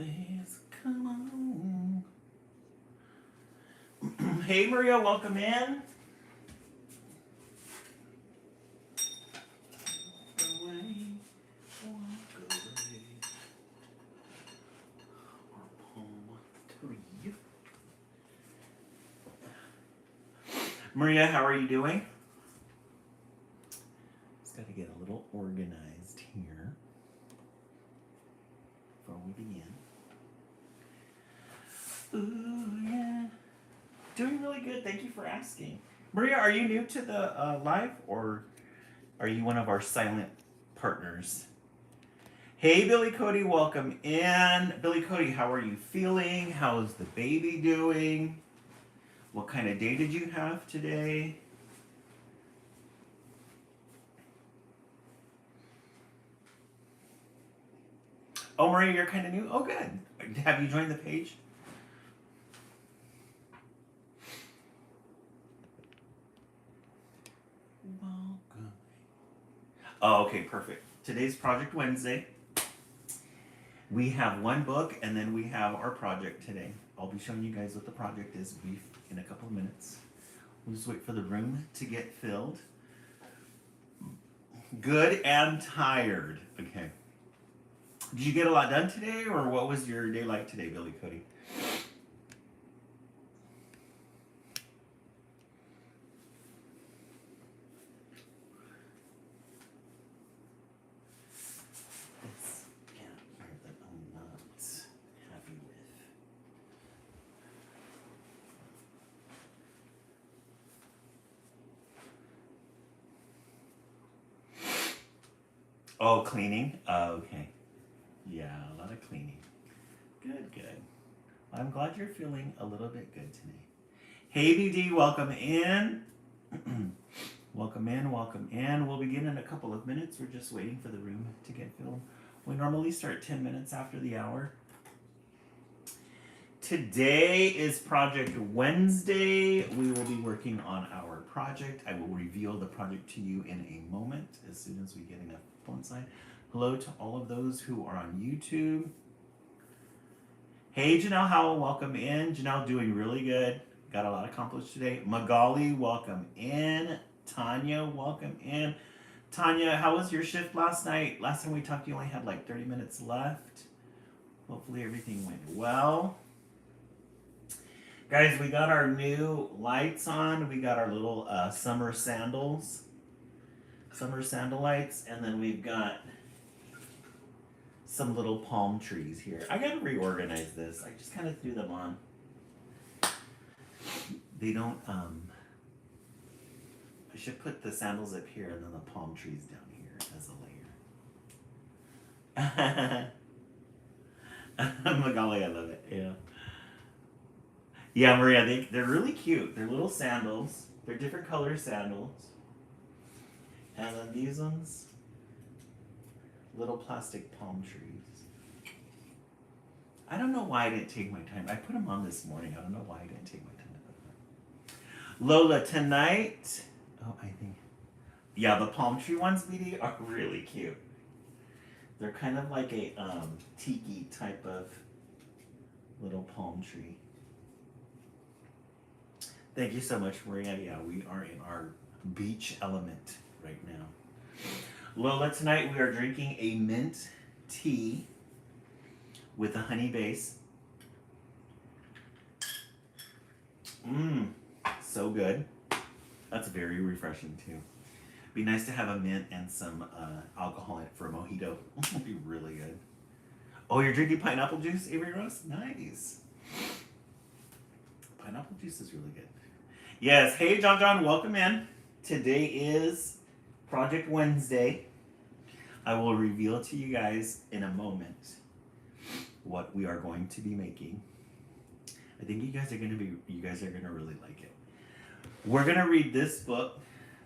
Please come on. Hey Maria, welcome in. Away, walk away. Or palm tree. Maria, how are you doing? Just got to get a little organized here before we begin. Ooh, yeah. Doing really good. Thank you for asking. Maria, are you new to the live or are you one of our silent partners? Hey, Billy Cody, welcome in. Billy Cody, how are you feeling? How's the baby doing? What kind of day did you have today? Oh, Maria, you're kind of new? Oh, good. Have you joined the page? Welcome. Oh, okay, perfect. Today's Project Wednesday. We have one book and then we have our project today. I'll be showing you guys what the project is in a couple of minutes. We'll just wait for the room to get filled. Good and tired. Okay. Did you get a lot done today or what was your day like today, Billy Cody? This cat here that I'm not happy with. Oh, cleaning? Okay. Yeah, a lot of cleaning. Good, good. I'm glad you're feeling a little bit good today. Hey, BD, welcome in. Welcome in, welcome in. We'll begin in a couple of minutes. We're just waiting for the room to get filled. We normally start 10 minutes after the hour. Today is Project Wednesday. We will be working on our project. I will reveal the project to you in a moment as soon as we get enough people inside. Hello to all of those who are on YouTube. Hey, Janelle Howell, welcome in. Janelle doing really good. Got a lot accomplished today. Magali, welcome in. Tanya, welcome in. Tanya, how was your shift last night? Last time we talked, you only had like 30 minutes left. Hopefully everything went well. Guys, we got our new lights on. We got our little summer sandals. Summer sandal lights. And then we've got some little palm trees here. I gotta reorganize this. I just kind of threw them on. They don't, I should put the sandals up here and then the palm trees down here as a layer. Magali, I love it. Yeah. Yeah, Maria, they're really cute. They're little sandals. They're different color sandals. And then these ones, little plastic palm trees. I don't know why I didn't take my time. I put them on this morning. I don't know why I didn't take my time to put them on. Lola, tonight. Oh, I think. Yeah, the palm tree ones, BD, are really cute. They're kind of like a tiki type of little palm tree. Thank you so much, Maria. Yeah, we are in our beach element right now. Lola, tonight we are drinking a mint tea with a honey base. Mmm, so good. That's very refreshing too. Be nice to have a mint and some alcohol in it for a mojito. It'd be really good. Oh, you're drinking pineapple juice, Avery Rose? Nice. Pineapple juice is really good. Yes, hey John, welcome in. Today is Project Wednesday. I will reveal to you guys in a moment what we are going to be making. I think you guys are gonna really like it. We're gonna read this book,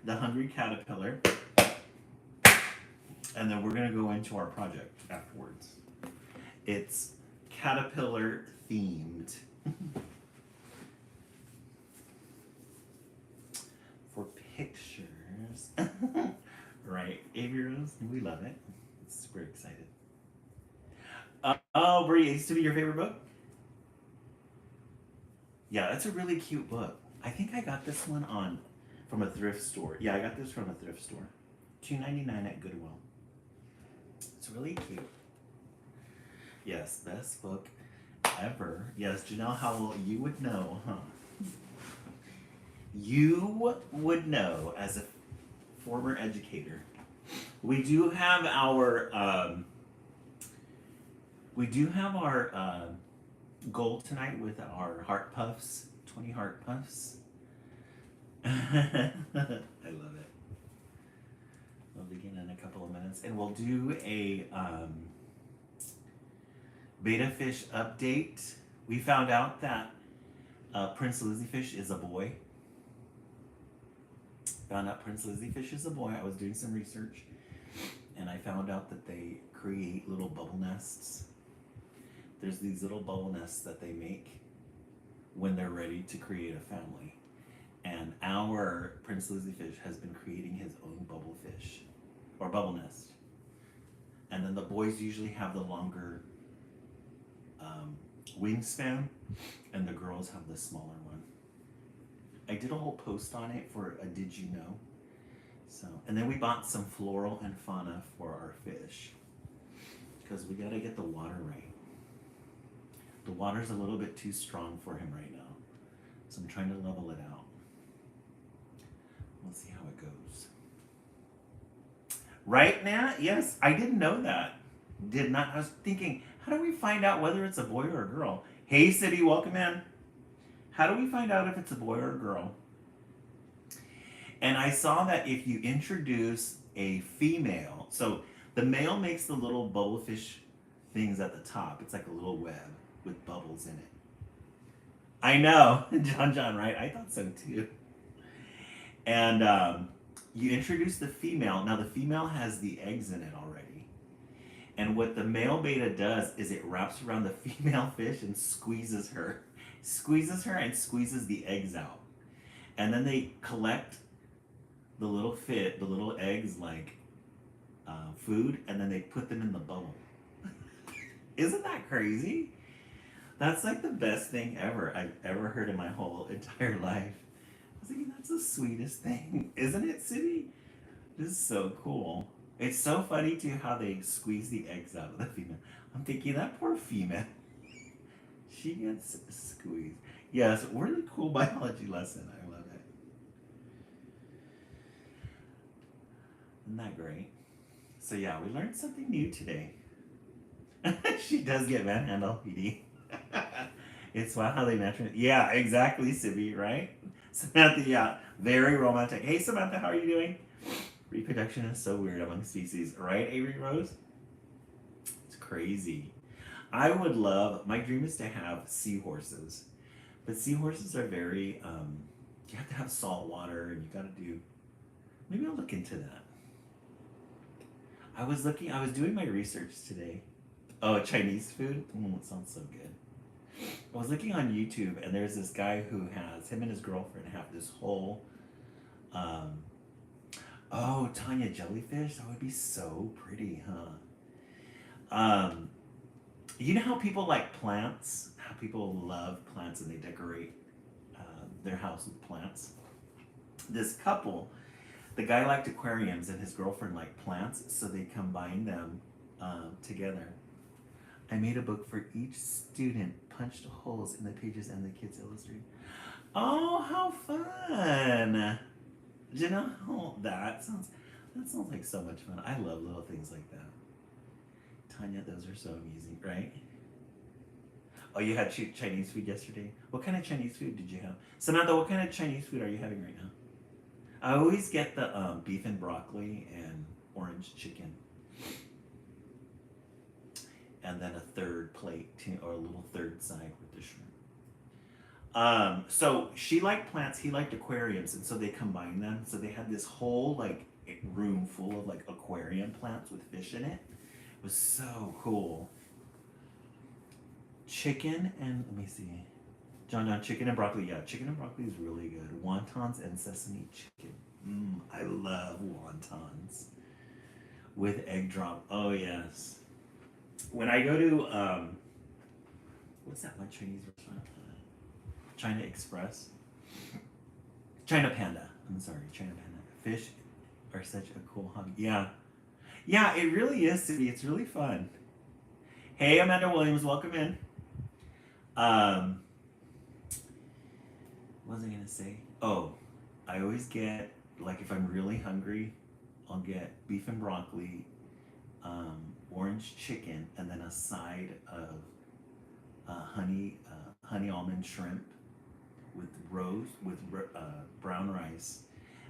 The Hungry Caterpillar, and then we're gonna go into our project afterwards. It's caterpillar themed. For pictures. Right, Avery Rose, we love it. Super excited. Oh, Brie, it used to be your favorite book? Yeah, that's a really cute book. I think I got this one on from a thrift store. Yeah, I got this from a thrift store. $2.99 at Goodwill. It's really cute. Yes, best book ever. Yes, Janelle Howell, you would know, huh? You would know as a former educator. We do have our goal tonight with our heart puffs. 20 heart puffs. I love it. We'll begin in a couple of minutes, and we'll do a beta fish update. We found out that Prince Lizzie Fish is a boy. Found out Prince Lizzie Fish is a boy. I was doing some research, and I found out that they create little bubble nests. There's these little bubble nests that they make when they're ready to create a family. And our Prince Lizzie Fish has been creating his own bubble fish or bubble nest. And then the boys usually have the longer wingspan, and the girls have the smaller one. I did a whole post on it for a Did You Know? So, and then we bought some floral and fauna for our fish because we got to get the water right. The water's a little bit too strong for him right now, so I'm trying to level it out. We'll see how it goes. Right, Nat? Yes, I didn't know that. Did not. I was thinking, how do we find out whether it's a boy or a girl? Hey, City, welcome in. How do we find out if it's a boy or a girl? And I saw that if you introduce a female, so the male makes the little bubblefish things at the top. It's like a little web with bubbles in it. I know, John, right? I thought so too. And you introduce the female. Now the female has the eggs in it already. And what the male beta does is it wraps around the female fish and squeezes her and squeezes the eggs out. And then they collect the little eggs like food, and then they put them in the bubble. Isn't that crazy? That's like the best thing ever I've ever heard in my whole entire life. I was thinking that's the sweetest thing, isn't it, City? This is so cool. It's so funny too how they squeeze the eggs out of the female. I'm thinking that poor female. She gets squeezed. Yes, really cool biology lesson. I love it. Isn't that great? So yeah, we learned something new today. She does get manhandle, PD. It's wow how they mention it. Yeah, exactly, Sibby, right? Samantha, yeah, very romantic. Hey, Samantha, how are you doing? Reproduction is so weird among species, right, Avery Rose? It's crazy. I would love, my dream is to have seahorses, but seahorses are very, you have to have salt water and you gotta do, maybe I'll look into that. I was doing my research today. Oh, Chinese food? It sounds so good. I was looking on YouTube, and there's this guy who has, him and his girlfriend have this whole, um, oh, Tanya, jellyfish? That would be so pretty, huh? You know how people like plants? How people love plants and they decorate their house with plants? This couple, the guy liked aquariums and his girlfriend liked plants, so they combined them together. I made a book for each student, punched holes in the pages, and the kids illustrated. Oh, how fun! You know, that sounds like so much fun. I love little things like that. Tanya, those are so amusing, right? Oh, you had Chinese food yesterday? What kind of Chinese food did you have? Samantha, what kind of Chinese food are you having right now? I always get the beef and broccoli and orange chicken. And then a third plate or a little third side with the shrimp. So she liked plants, he liked aquariums, and so they combined them. So they had this whole like room full of like aquarium plants with fish in it. It was so cool. Chicken and let me see. John, chicken and broccoli. Yeah, chicken and broccoli is really good. Wontons and sesame chicken. I love wontons with egg drop. Oh yes. when I go to what's that one Chinese restaurant? China Express, China Panda. I'm sorry, China Panda. Fish are such a cool hobby. Yeah, yeah, it really is, Cindy. It's really fun. Hey, Amanda Williams, welcome in. Um, what was I gonna say? Oh, I always get like if I'm really hungry, I'll get beef and broccoli, orange chicken, and then a side of honey almond shrimp with brown rice,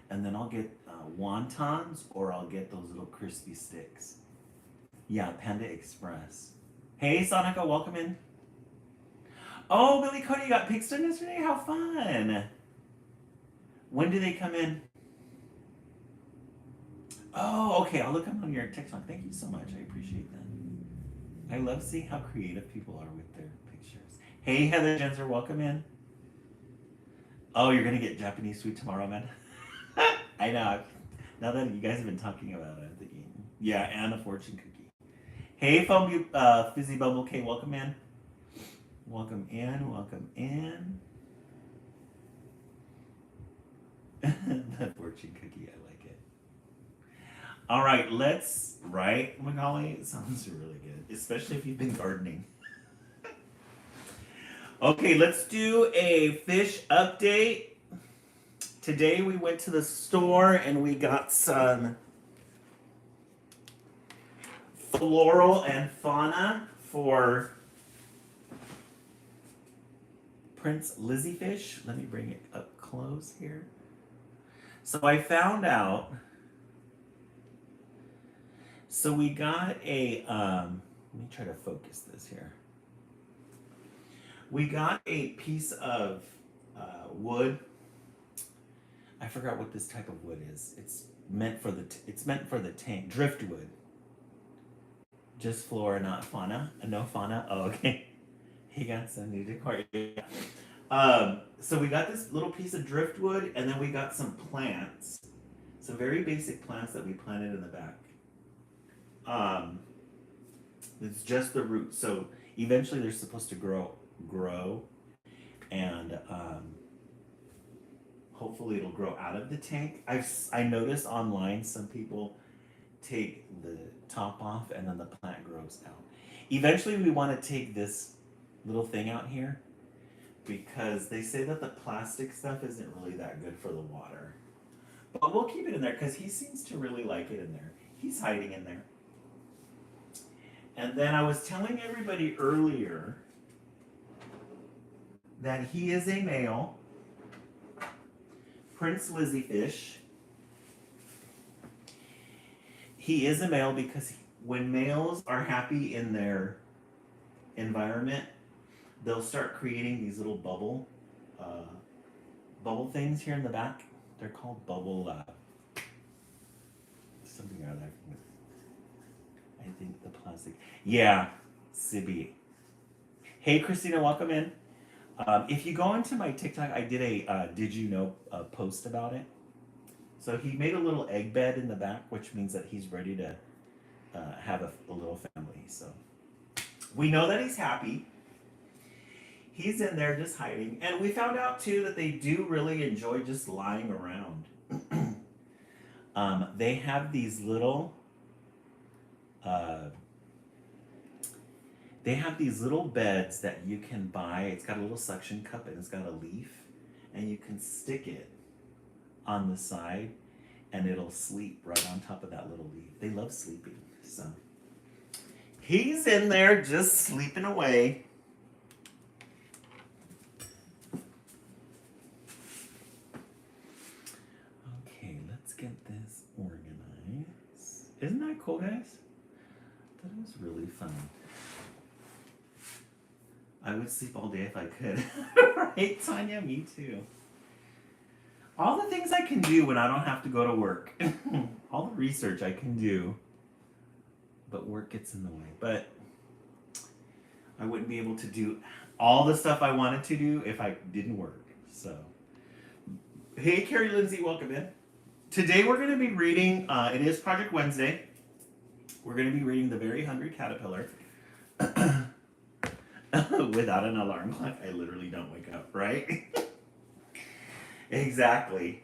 and then I'll get wontons or I'll get those little crispy sticks. Yeah, Panda Express. Hey, Sonica, welcome in. Oh, Billy Cody got pics done yesterday. How fun! When do they come in? Oh, okay. I'll look them on your TikTok. Thank you so much. I appreciate that. I love seeing how creative people are with their pictures. Hey, Heather Jenser, welcome in. Oh, you're gonna get Japanese food tomorrow, man. I know. Now that you guys have been talking about it, I'm thinking, yeah, and a fortune cookie. Hey, Fizzy Bubble K, welcome in. Welcome in, welcome in. The fortune cookie, I like it. All right, right, Magali? It sounds really good, especially if you've been gardening. Okay, let's do a fish update. Today we went to the store and we got some floral and fauna for Prince Lizzie fish. Let me bring it up close here. So I found out. So we got a. Let me try to focus this here. We got a piece of wood. I forgot what this type of wood is. It's meant for the tank. Driftwood. Just flora, not fauna. No fauna. Oh, okay. He got some new decor. So we got this little piece of driftwood, and then we got some plants, some very basic plants that we planted in the back. It's just the roots. So eventually they're supposed to grow, and hopefully it'll grow out of the tank. I noticed online some people take the top off and then the plant grows out. Eventually we want to take this little thing out here because they say that the plastic stuff isn't really that good for the water. But we'll keep it in there because he seems to really like it in there. He's hiding in there. And then I was telling everybody earlier that he is a male, Prince Lizzie fish. He is a male because when males are happy in their environment, they'll start creating these little bubble things here in the back. They're called bubble something or other. I think the plastic. Yeah, Sibi. Hey, Christina, welcome in. If you go into my TikTok, I did a did you know post about it. So he made a little egg bed in the back, which means that he's ready to have a little family. So we know that he's happy. He's in there just hiding. And we found out too that they do really enjoy just lying around. They have these little beds that you can buy. It's got a little suction cup and it's got a leaf, and you can stick it on the side and it'll sleep right on top of that little leaf. They love sleeping. So he's in there just sleeping away. Okay, let's get this organized. Isn't that cool, guys? That was really fun. I would sleep all day if I could. Right, Tanya? Me too. All the things I can do when I don't have to go to work. All the research I can do. But work gets in the way. But I wouldn't be able to do all the stuff I wanted to do if I didn't work. So, hey, Carrie Lindsay, welcome in. Today we're going to be reading, it is Project Wednesday. We're going to be reading The Very Hungry Caterpillar. Without an alarm clock, I literally don't wake up, right? Exactly.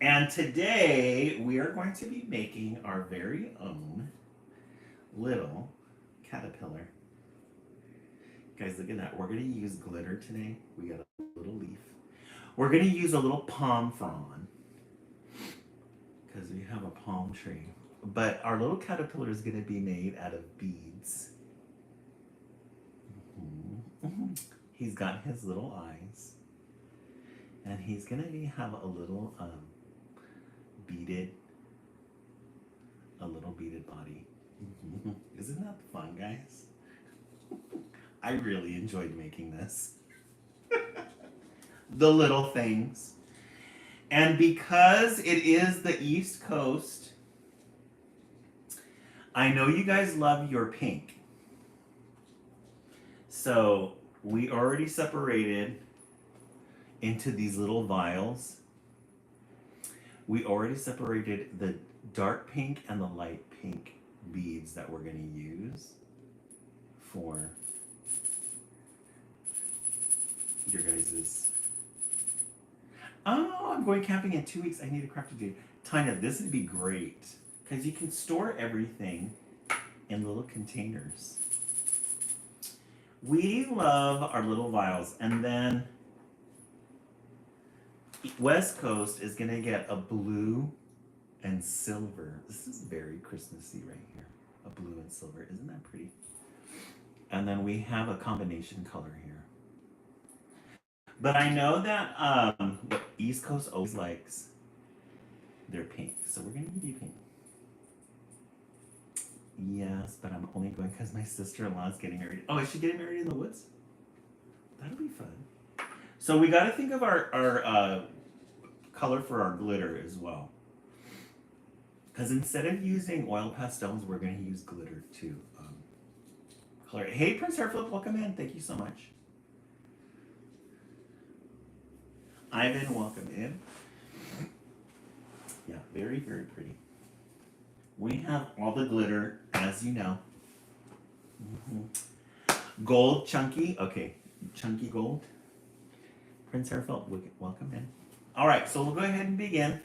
And today we are going to be making our very own little caterpillar. Guys, look at that. We're going to use glitter today. We got a little leaf. We're going to use a little palm frond because we have a palm tree. But our little caterpillar is going to be made out of beads. He's got his little eyes. And he's going to have a little beaded body. Isn't that fun, guys? I really enjoyed making this. The little things. And because it is the East Coast, I know you guys love your pink. So we already separated into these little vials. We already separated the dark pink and the light pink beads that we're going to use for your guys's. Oh, I'm going camping in 2 weeks. I need a craft to do. Tanya, this would be great because you can store everything in little containers. We love our little vials. And then West Coast is going to get a blue and silver. This is very Christmassy right here. A blue and silver. Isn't that pretty? And then we have a combination color here. But I know that what East Coast always likes, they're pink. So we're going to give you pink. Yes, but I'm only going because my sister-in-law is getting married. Oh, is she getting married in the woods? That'll be fun. So we got to think of our color for our glitter as well. Because instead of using oil pastels, we're going to use glitter to color it. Hey, Prince Hairflip, welcome in. Thank you so much. Ivan, welcome in. Yeah, very, very pretty. We have all the glitter, as you know. Gold, chunky. Okay, chunky gold. Prince Hairfelt, welcome in. All right, so we'll go ahead and begin.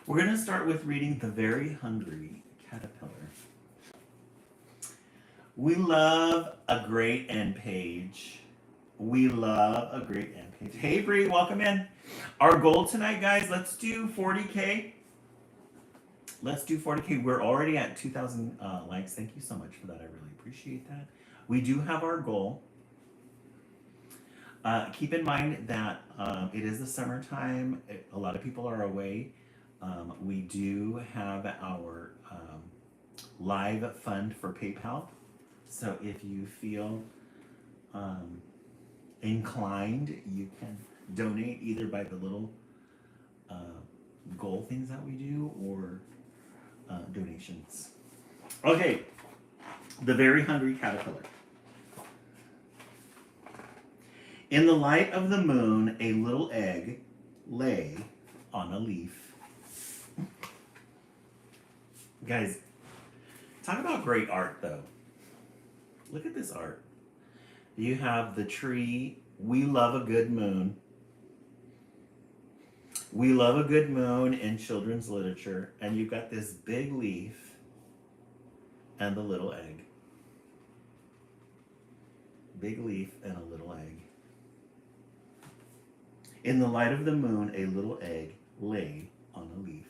We're going to start with reading The Very Hungry Caterpillar. We love a great end page. We love a great end page. Hey, Bree, welcome in. Our goal tonight, guys, let's do 40K. Let's do 40K. We're already at 2,000 likes. Thank you so much for that. I really appreciate that. We do have our goal. Keep in mind that it is the summertime. A lot of people are away. We do have our live fund for PayPal. So if you feel inclined, you can donate either by the little goal things that we do or donations. Okay, The Very Hungry Caterpillar. In the light of the moon, a little egg lay on a leaf. Guys, talk about great art, though. Look at this art. You have the tree. We love a good moon. We love a good moon in children's literature. And you've got this big leaf and the little egg. Big leaf and a little egg. In the light of the moon, a little egg lay on a leaf.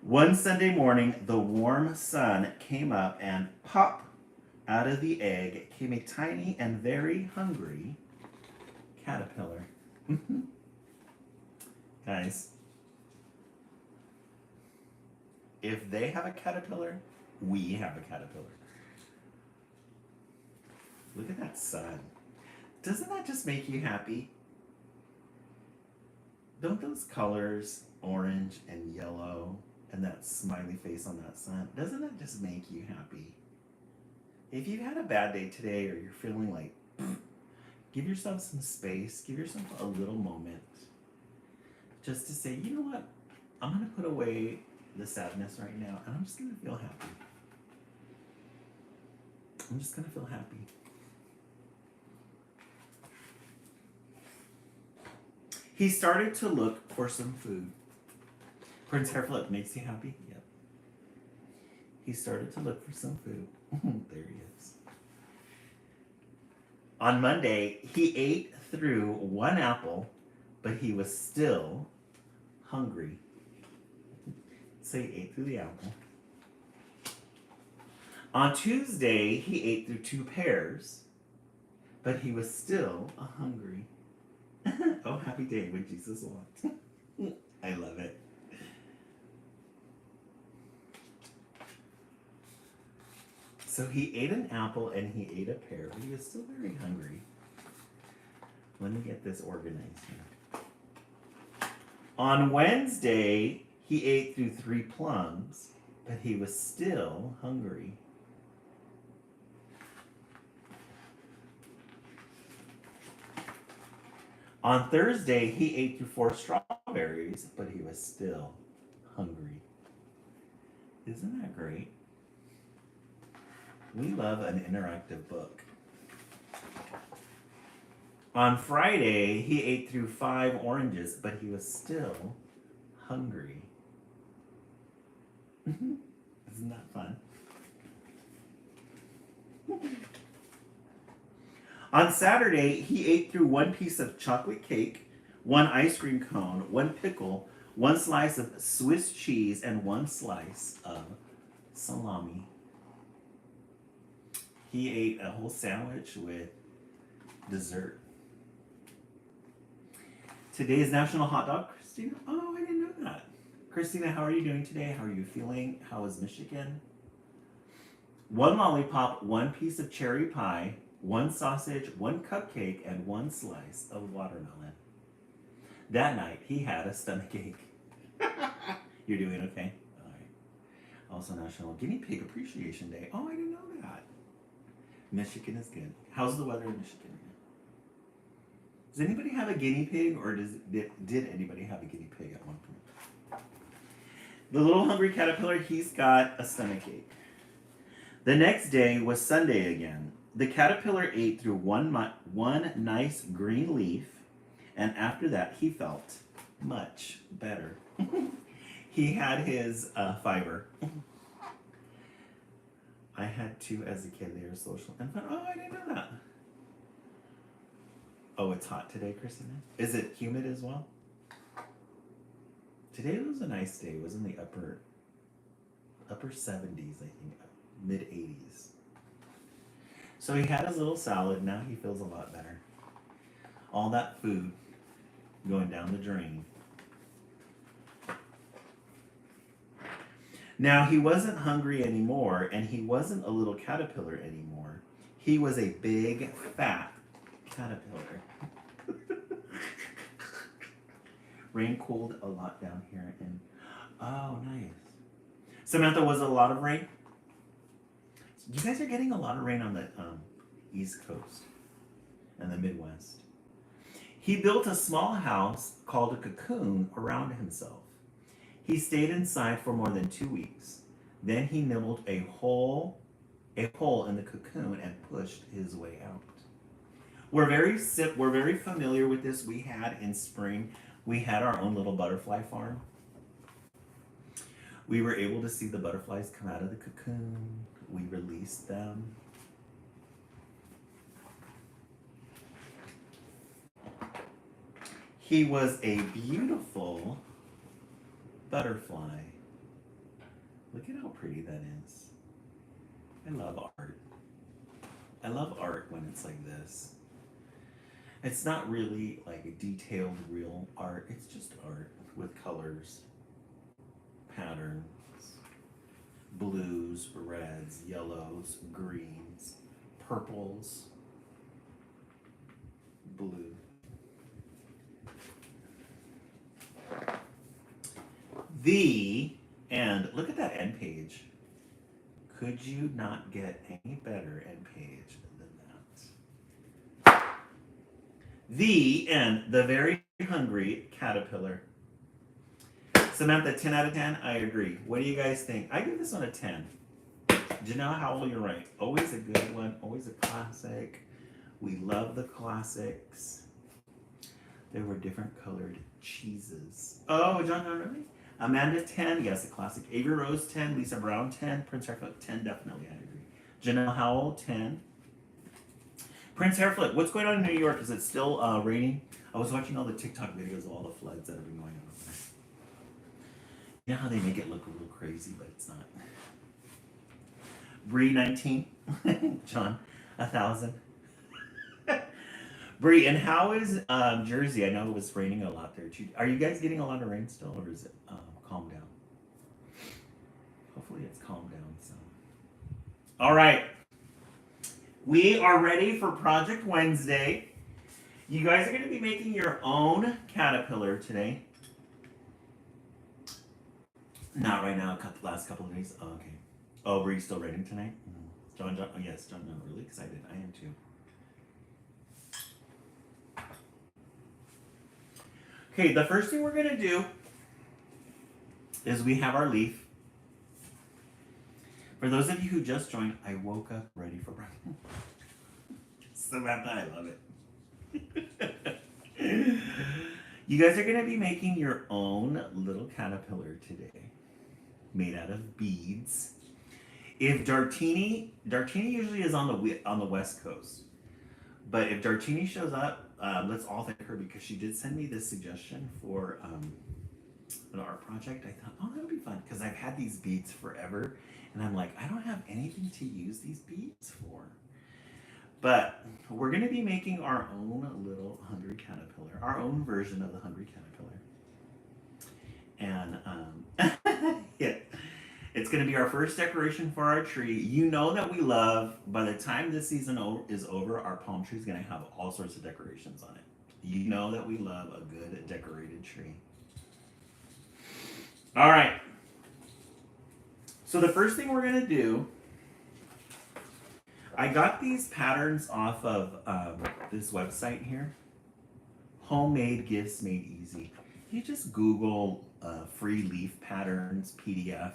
One Sunday morning, the warm sun came up and pop, out of the egg came a tiny and very hungry caterpillar. Guys, if they have a caterpillar, we have a caterpillar. Look at that sun. Doesn't that just make you happy? Don't those colors, orange and yellow, and that smiley face on that sun, doesn't that just make you happy? If you've had a bad day today or you're feeling like, give yourself some space, give yourself a little moment just to say, you know what, I'm going to put away the sadness right now and I'm just going to feel happy. I'm just gonna feel happy. He started to look for some food. Prince Hairflip makes you happy? Yep. He started to look for some food. There he is. On Monday, he ate through one apple, but he was still hungry. So he ate through the apple. On Tuesday, he ate through 2 pears, but he was still hungry. Oh, happy day when Jesus walked. I love it. So he ate an apple and he ate a pear, but he was still very hungry. Let me get this organized here. On Wednesday, he ate through 3 plums, but he was still hungry. On Thursday, he ate through 4 strawberries, but he was still hungry. Isn't that great? We love an interactive book. On Friday, he ate through 5 oranges, but he was still hungry. Isn't that fun? On Saturday, he ate through 1 piece of chocolate cake, 1 ice cream cone, 1 pickle, 1 slice of Swiss cheese, and 1 slice of salami. He ate a whole sandwich with dessert. Today is National Hot Dog, Christina. Oh, I didn't know that. Christina, how are you doing today? How are you feeling? How is Michigan? 1 lollipop, 1 piece of cherry pie, 1 sausage, 1 cupcake, and 1 slice of watermelon. That night, he had a stomachache. You're doing okay? All right. Also National Guinea Pig Appreciation Day. Oh, I didn't know that. Michigan is good. How's the weather in Michigan? Does anybody have a guinea pig, or did anybody have a guinea pig at one point? The little hungry caterpillar, he's got a stomachache. The next day was Sunday again. The caterpillar ate through one nice green leaf, and after that he felt much better. He had his fiber. I had 2 as a kid. They were social and fun. Oh, I didn't know that. Oh, it's hot today, Christina? Is it humid as well? Today was a nice day. It was in the upper 70s, I think, mid 80s. So he had his little salad. Now he feels a lot better. All that food going down the drain. Now he wasn't hungry anymore, and he wasn't a little caterpillar anymore. He was a big, fat caterpillar. Rain cooled a lot down here, and oh, nice. Samantha, was it a lot of rain? You guys are getting a lot of rain on the East Coast and the Midwest. He built a small house called a cocoon around himself. He stayed inside for more than 2 weeks. Then he nibbled a hole in the cocoon and pushed his way out. We're very familiar with this. We had in spring, we had our own little butterfly farm. We were able to see the butterflies come out of the cocoon. We released them. He was a beautiful butterfly. Look at how pretty that is. I love art. I love art when it's like this. It's not really like a detailed real art. It's just art with colors, patterns, blues, reds, yellows, greens, purples, blue. The end. Look at that end page. Could you not get any better end page than that? The end. The very hungry caterpillar. Samantha, 10 out of 10? I agree. What do you guys think? I give this one a 10. Janelle Howell, you're right. Always a good one. Always a classic. We love the classics. There were different colored cheeses. Oh, John, no, really? Amanda 10, yes, a classic. Avery Rose 10, Lisa Brown 10, Prince Hairflip 10, definitely, I agree. Janelle Howell 10. Prince Hairflip, what's going on in New York? Is it still raining? I was watching all the TikTok videos of all the floods that have been going on over there. You know how they make it look a little crazy, but it's not. Bree 19, John 1,000. Bree, and how is Jersey? I know it was raining a lot there too. Are you guys getting a lot of rain still, or is it calmed down? Hopefully it's calmed down. So, all right, we are ready for Project Wednesday. You guys are going to be making your own caterpillar today. Not right now. Last couple of days. Oh, okay. Oh, Bree's still writing tonight. John. Oh, yes, John. I'm really excited. I am too. Okay, the first thing we're going to do is we have our leaf. For those of you who just joined, I woke up ready for breakfast. Samantha, I love it. You guys are going to be making your own little caterpillar today, made out of beads. If Dartini usually is on the West Coast, but if Dartini shows up, let's all thank her because she did send me this suggestion for an art project. I thought, oh, that would be fun because I've had these beads forever, and I'm like, I don't have anything to use these beads for. But we're going to be making our own little hungry caterpillar, our own version of the hungry caterpillar, and yeah. It's going to be our first decoration for our tree. You know that we love, by the time this season is over, our palm tree is going to have all sorts of decorations on it. You know that we love a good decorated tree. All right. So the first thing we're going to do, I got these patterns off of this website here. Homemade Gifts Made Easy. You just Google free leaf patterns PDF.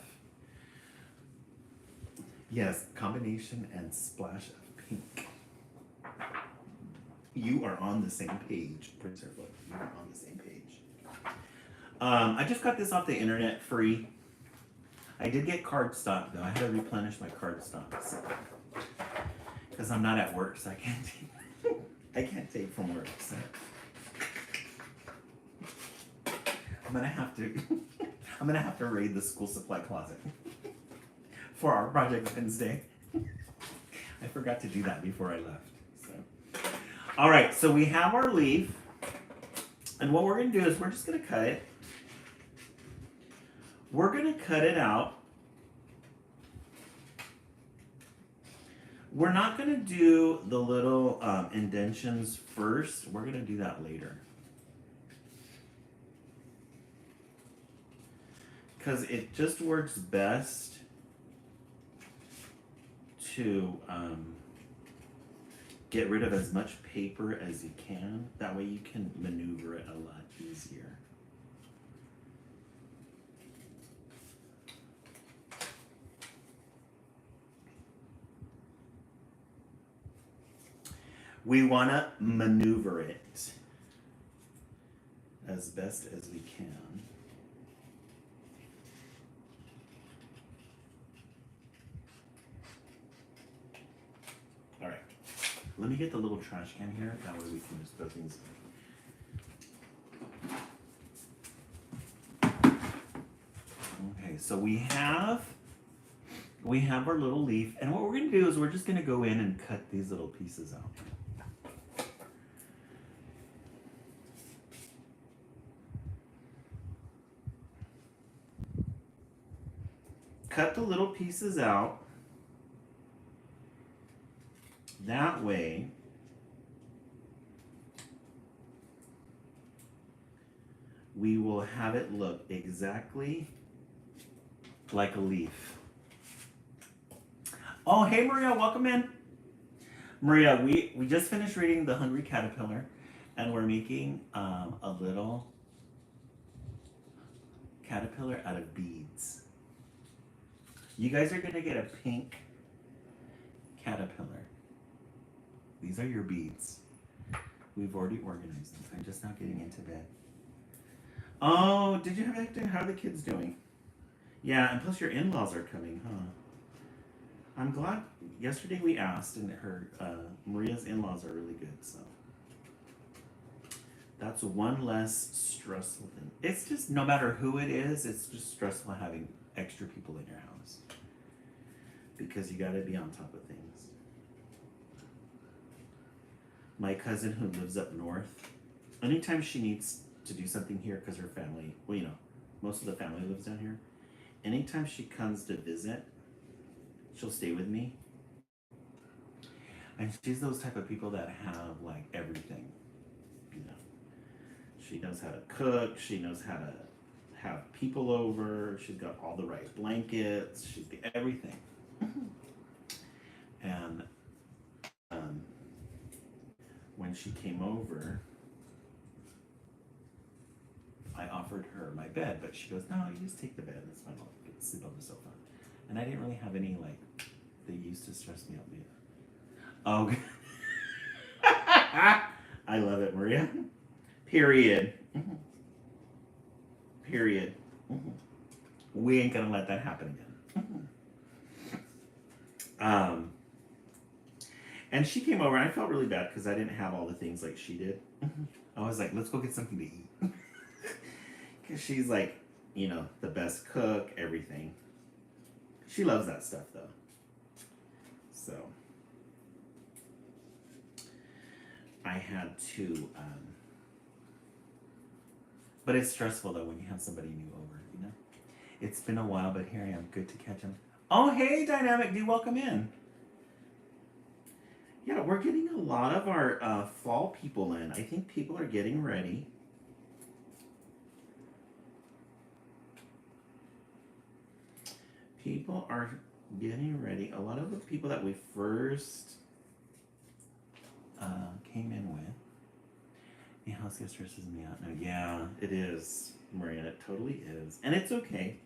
Yes, combination and splash of pink. You are on the same page, Prince Hairflip. You are on the same page. I just got this off the internet free. I did get cardstock though. I had to replenish my cardstock because I'm not at work, so I can't take. I can't take from work. So I'm gonna have to. I'm gonna have to raid the school supply closet for our Project Wednesday. I forgot to do that before I left. So, all right, so we have our leaf, and what we're gonna do is we're just gonna cut it. We're gonna cut it out. We're not gonna do the little indentions first. We're gonna do that later. Because it just works best to get rid of as much paper as you can. That way you can maneuver it a lot easier. We want to maneuver it as best as we can. All right, let me get the little trash can here. That way we can just throw things in. Okay, so we have our little leaf, and what we're going to do is we're just going to go in and cut these little pieces out. Cut the little pieces out. That way, we will have it look exactly like a leaf. Oh, hey Maria, welcome in. Maria, we just finished reading The Hungry Caterpillar, and we're making a little caterpillar out of beads. You guys are gonna get a pink caterpillar. These are your beads. We've already organized them. I'm just now getting into bed. Oh, did you have anything? How are the kids doing? Yeah, and plus your in-laws are coming, huh? I'm glad. Yesterday we asked, and her Maria's in-laws are really good. So that's one less stressful thing. It's just no matter who it is, it's just stressful having extra people in your house because you got to be on top of things. My cousin who lives up north, anytime she needs to do something here because her family, well, you know, most of the family lives down here. Anytime she comes to visit, she'll stay with me. And she's those type of people that have like everything, you know. She knows how to cook, she knows how to have people over, she's got all the right blankets, she's got everything. And when she came over, I offered her my bed, but she goes, no, you just take the bed, it's fine, I'll sleep on the sofa. And I didn't really have any, like, they used to stress me out later. Oh, I love it, Maria. Period. Period. We ain't gonna let that happen again. And she came over, and I felt really bad because I didn't have all the things like she did. I was like, let's go get something to eat. Because she's like, you know, the best cook, everything. She loves that stuff, though. So, I had to, but it's stressful, though, when you have somebody new over, you know? It's been a while, but here I am. Good to catch him. Oh, hey, Dynamic D, welcome in. Yeah, we're getting a lot of our fall people in. I think people are getting ready. People are getting ready. A lot of the people that we first came in with. The house guest stresses me out. No, yeah, it is, Maria. It totally is. And it's okay.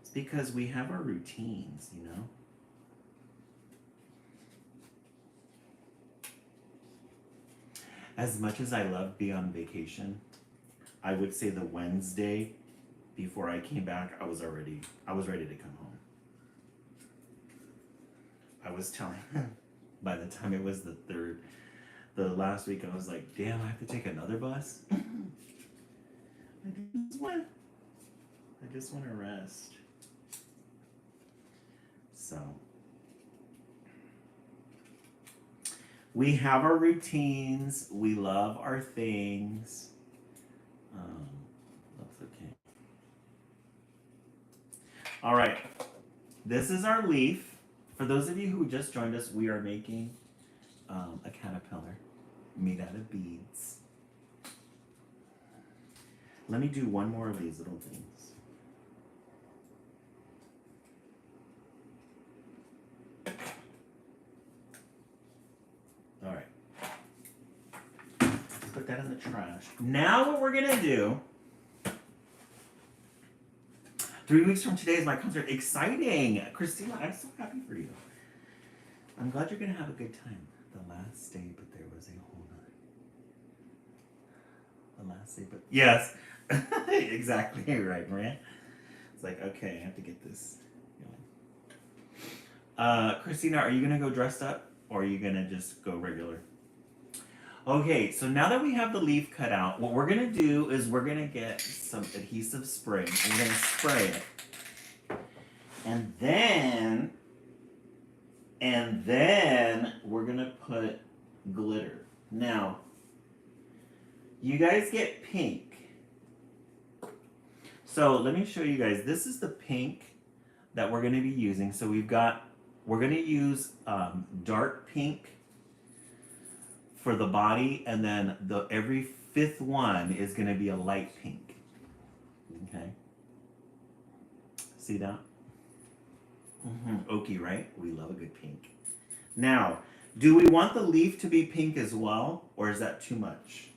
It's because we have our routines, you know? As much as I love being on vacation, I would say the Wednesday before I came back, I was ready to come home. I was telling by the time it was the last week, I was like, damn, I have to take another bus. I just want to rest. So we have our routines. We love our things. That's okay. All right. This is our leaf. For those of you who just joined us, we are making a caterpillar made out of beads. Let me do one more of these little things. All right. Put that in the trash. Now what we're gonna do, 3 weeks from today is my concert. Exciting! Christina, I'm so happy for you. I'm glad you're gonna have a good time. The last day, but there was a whole nother. The last day, but yes. Exactly right, Maria. It's like, okay, I have to get this going. Christina, are you gonna go dressed up or are you gonna just go regular? Okay, so now that we have the leaf cut out, what we're gonna do is we're gonna get some adhesive spray. We're gonna spray it. And then we're gonna put glitter. Now, you guys get pink. So let me show you guys. This is the pink that we're gonna be using. So we're gonna use dark pink for the body, and then every fifth one is gonna be a light pink. Okay. See that? Oaky, right? We love a good pink. Now, do we want the leaf to be pink as well, or is that too much?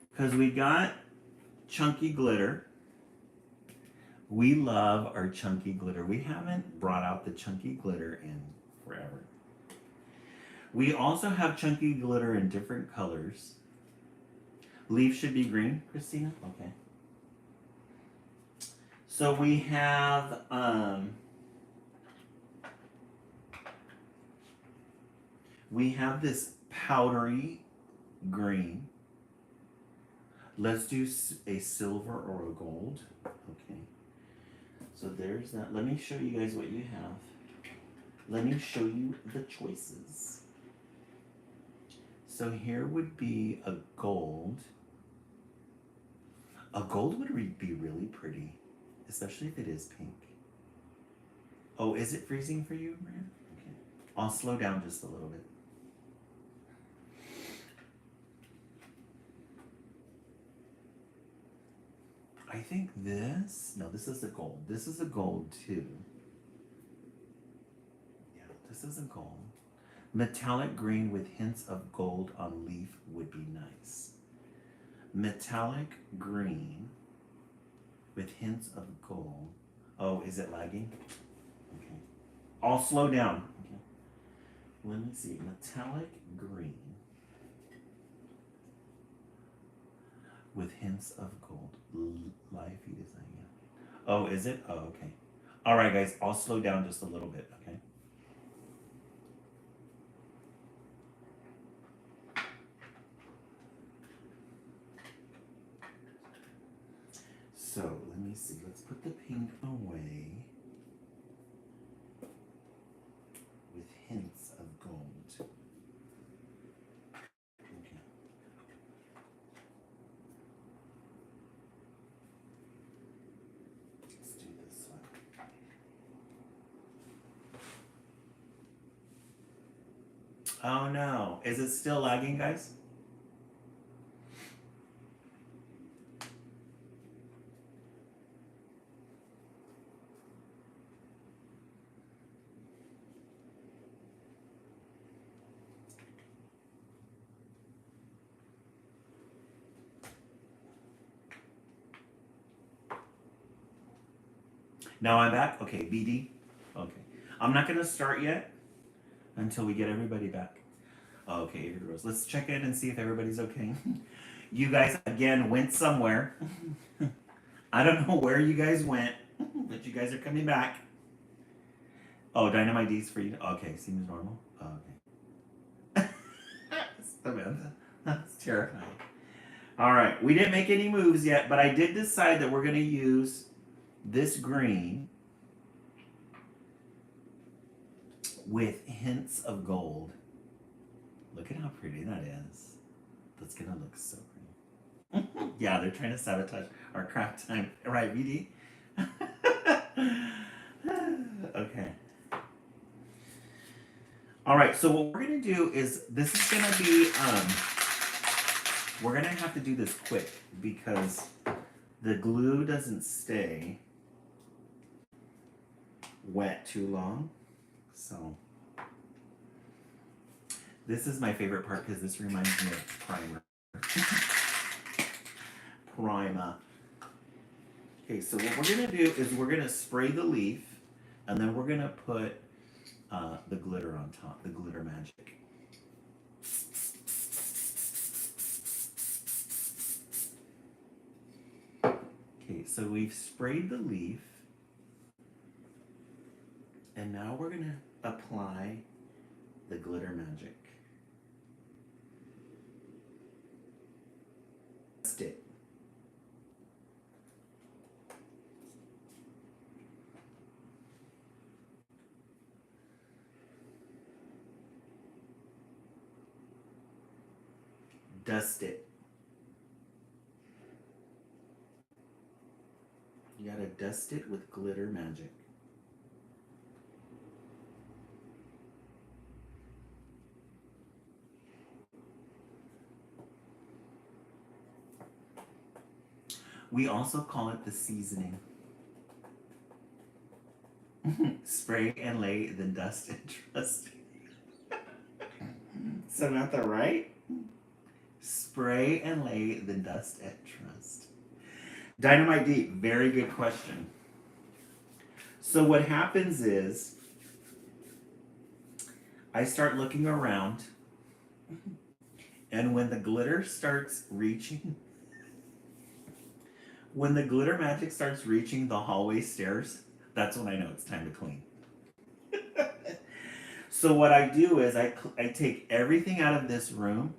Because we got chunky glitter. We love our chunky glitter. We haven't brought out the chunky glitter in forever. We also have chunky glitter in different colors. Leaf should be green, Christina? Okay. So we have this powdery green. Let's do a silver or a gold. Okay. So there's that. Let me show you guys what you have. Let me show you the choices. So here would be a gold. A gold would be really pretty, especially if it is pink. Oh, is it freezing for you, Maria? Okay. I'll slow down just a little bit. I think this is a gold. This is a gold too. Yeah, this is a gold. Metallic green with hints of gold on leaf would be nice. Metallic green with hints of gold. Oh, is it lagging? Okay. I'll slow down. Okay. Let me see. Metallic green with hints of gold. Lively design. Yeah. Oh, is it? Oh, okay. All right, guys. I'll slow down just a little bit. Okay. So let me see. Let's put the pink away with hints of gold. Okay. Let's do this one. Oh no. Is it still lagging, guys? Now I'm back. Okay, BD. Okay. I'm not gonna start yet until we get everybody back. Okay, here goes. Let's check in and see if everybody's okay. You guys again went somewhere. I don't know where you guys went, but you guys are coming back. Oh, Dynamite D's for you. Okay, seems normal. Oh, okay. Samantha, that's terrifying. All right, we didn't make any moves yet, but I did decide that we're gonna use this green with hints of gold. Look at how pretty that is. That's gonna look so pretty. Yeah, they're trying to sabotage our craft time. Right, VD? Okay. All right, so what we're gonna do is, this is gonna be, we're gonna have to do this quick because the glue doesn't stay wet too long. So this is my favorite part because this reminds me of primer. Primer. Okay, so what we're gonna do is we're gonna spray the leaf and then we're gonna put the glitter on top, the glitter magic. Okay, so we've sprayed the leaf and now we're gonna apply the glitter magic. Dust it. Dust it. You gotta dust it with glitter magic. We also call it the seasoning. Spray and lay, then dust and trust. Samantha, right? Spray and lay, then dust and trust. Dynamite D, very good question. So what happens is I start looking around, and when the glitter magic starts reaching the hallway stairs, that's when I know it's time to clean. So what I do is I take everything out of this room.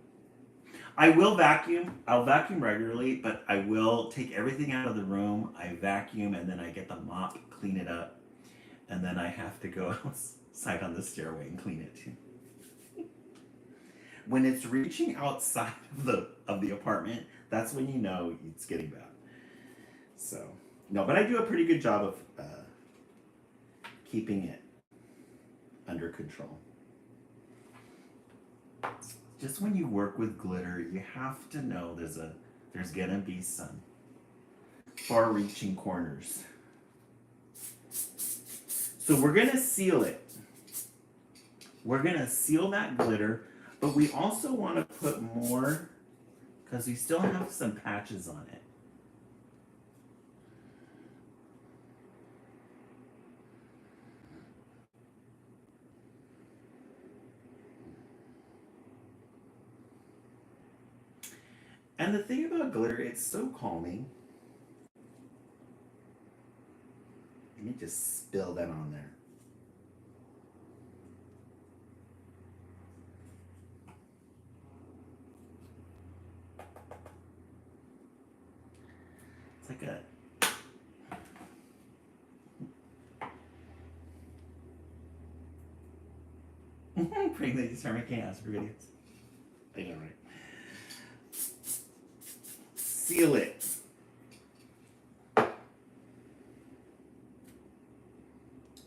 I will vacuum. I'll vacuum regularly, but I will take everything out of the room. I vacuum, and then I get the mop, clean it up, and then I have to go outside on the stairway and clean it too. When it's reaching outside of the apartment, that's when you know it's getting bad. So no, but I do a pretty good job of keeping it under control. Just when you work with glitter, you have to know there's gonna be some far-reaching corners. So we're gonna seal it. We're gonna seal that glitter, but we also want to put more because we still have some patches on it. And the thing about glitter, it's so calming. Let me just spill that on there. It's like a... Praying that you start making ass for videos. I know, right? Seal it.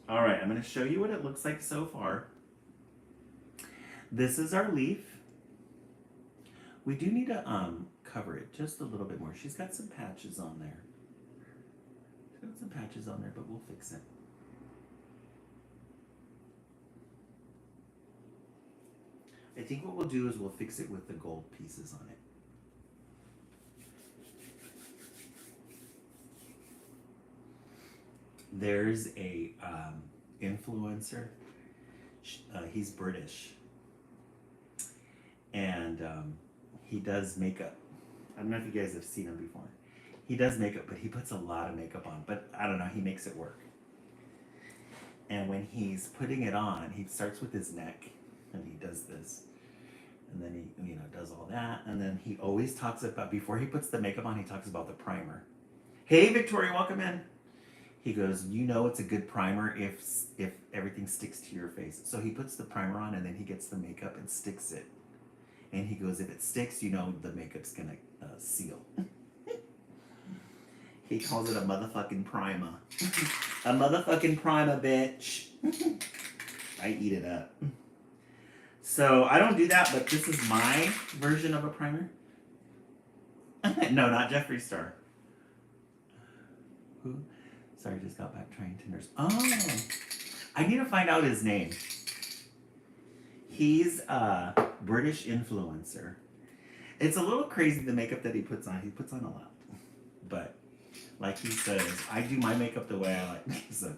All right, I'm going to show you what it looks like so far. This is our leaf. We do need to cover it just a little bit more. She's got some patches on there. She's got some patches on there, but we'll fix it. I think what we'll do is we'll fix it with the gold pieces on it. There's a influencer. He's British, and he does makeup. I don't know if you guys have seen him before. He does makeup, but he puts a lot of makeup on. But I don't know, he makes it work. And when he's putting it on, he starts with his neck, and he does this, and then he does all that, and then he always talks about, before he puts the makeup on, he talks about the primer. Hey, Victoria, welcome in. He goes, it's a good primer if everything sticks to your face. So he puts the primer on, and then he gets the makeup and sticks it. And he goes, if it sticks, the makeup's gonna seal. He calls it a motherfucking primer. A motherfucking primer, bitch. I eat it up. So I don't do that, but this is my version of a primer. No, not Jeffree Star. Who? Sorry, just got back trying Tinders. Oh, I need to find out his name. He's a British influencer. It's a little crazy the makeup that he puts on. He puts on a lot. But like he says, I do my makeup the way I like. So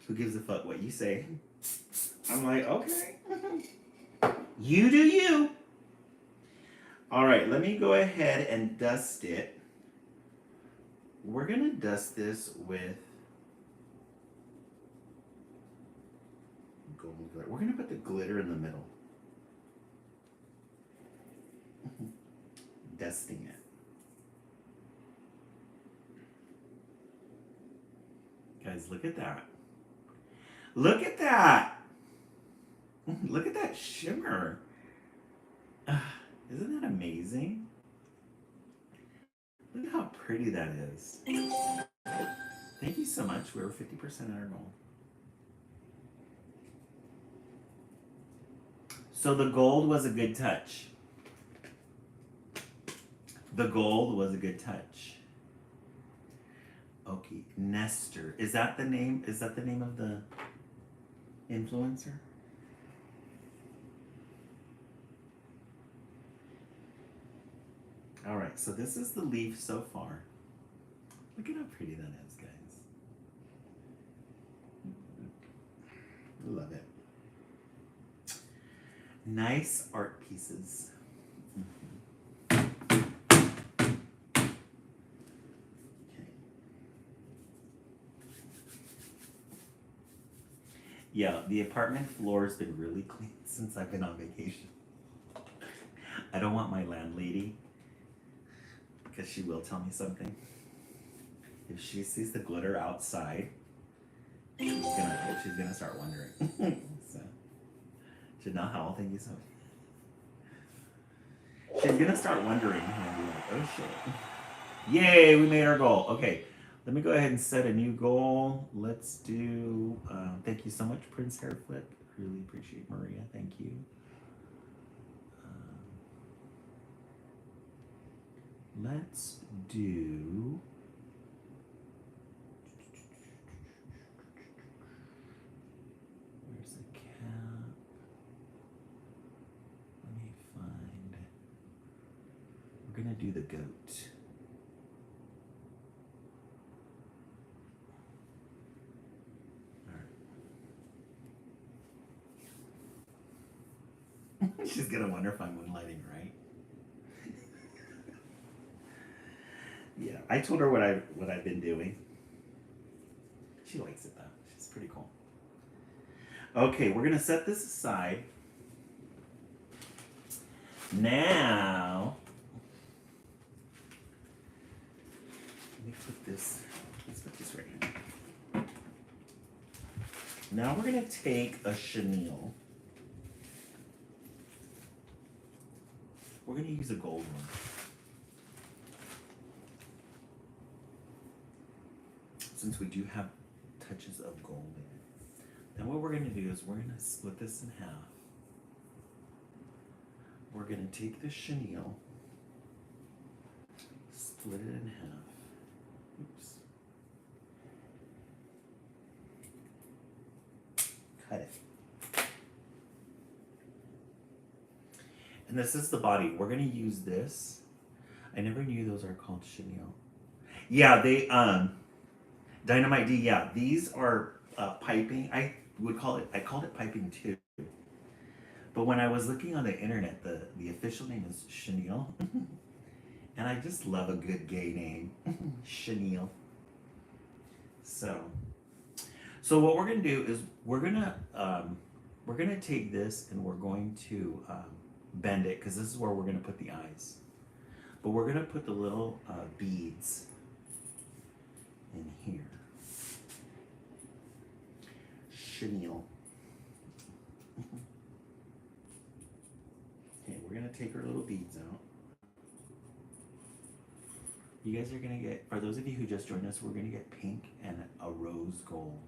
who gives a fuck what you say? I'm like, okay. You do you. All right, let me go ahead and dust it. We're going to dust this with gold glitter. We're going to put the glitter in the middle. Dusting it. Guys, look at that. Look at that. Look at that shimmer. Isn't that amazing? Look at how pretty that is. Thank you so much. We were 50% at our goal. So the gold was a good touch. The gold was a good touch. Okay, Nestor. Is that the name? Is that the name of the influencer? All right, so this is the leaf so far. Look at how pretty that is, guys. Nice art pieces. Yeah, the apartment floor's been really clean since I've been on vacation. I don't want my landlady, because she will tell me something. If she sees the glitter outside, she's gonna start wondering. So, Janelle, thank you so much. She's gonna start wondering and be like, oh shit. Yay, we made our goal. Okay, let me go ahead and set a new goal. Let's do, thank you so much, Prince Hairflip. Really appreciate Maria, thank you. Let's do, where's the cap? Let me find, we're gonna do the goat. She's gonna wonder if I'm moonlighting, right? Yeah, I told her what I've been doing. She likes it though. She's pretty cool. Okay, we're gonna set this aside. Now, let me put this. Let's put this right here. Now we're gonna take a chenille. We're gonna use a gold one. Since we do have touches of gold in it. Then what we're gonna do is we're gonna split this in half. We're gonna take the chenille, split it in half. Oops. Cut it. And this is the body. We're gonna use this. I never knew those are called chenille. Yeah, they Dynamite D. Yeah, these are piping. I called it piping too. But when I was looking on the internet, the official name is chenille, and I just love a good gay name, chenille. So what we're gonna do is we're gonna take this and we're going to bend it, because this is where we're gonna put the eyes. But we're gonna put the little beads in here. Chenille. Okay, we're gonna take our little beads out. You guys are gonna get, for those of you who just joined us, we're gonna get pink and a rose gold.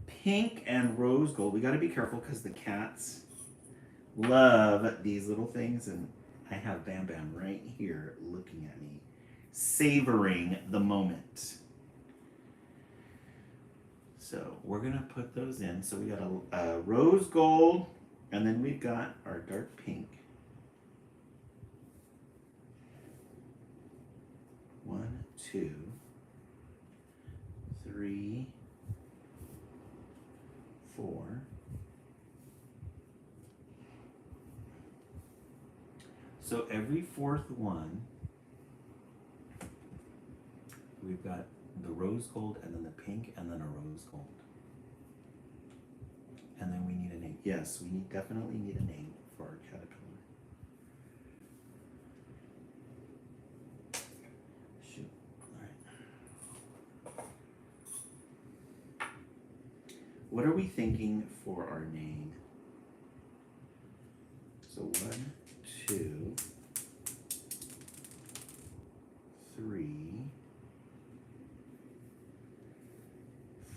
Pink and rose gold. We gotta be careful because the cats love these little things, and I have Bam Bam right here looking at me, savoring the moment. So we're gonna put those in. So we got a rose gold, and then we've got our dark pink. 1, 2, 3, 4. So every fourth one, we've got the rose gold, and then the pink, and then a rose gold. And then we need a name. Yes, we definitely need a name for our caterpillar. Shoot. All right. What are we thinking for our name? So 1, 2, 3,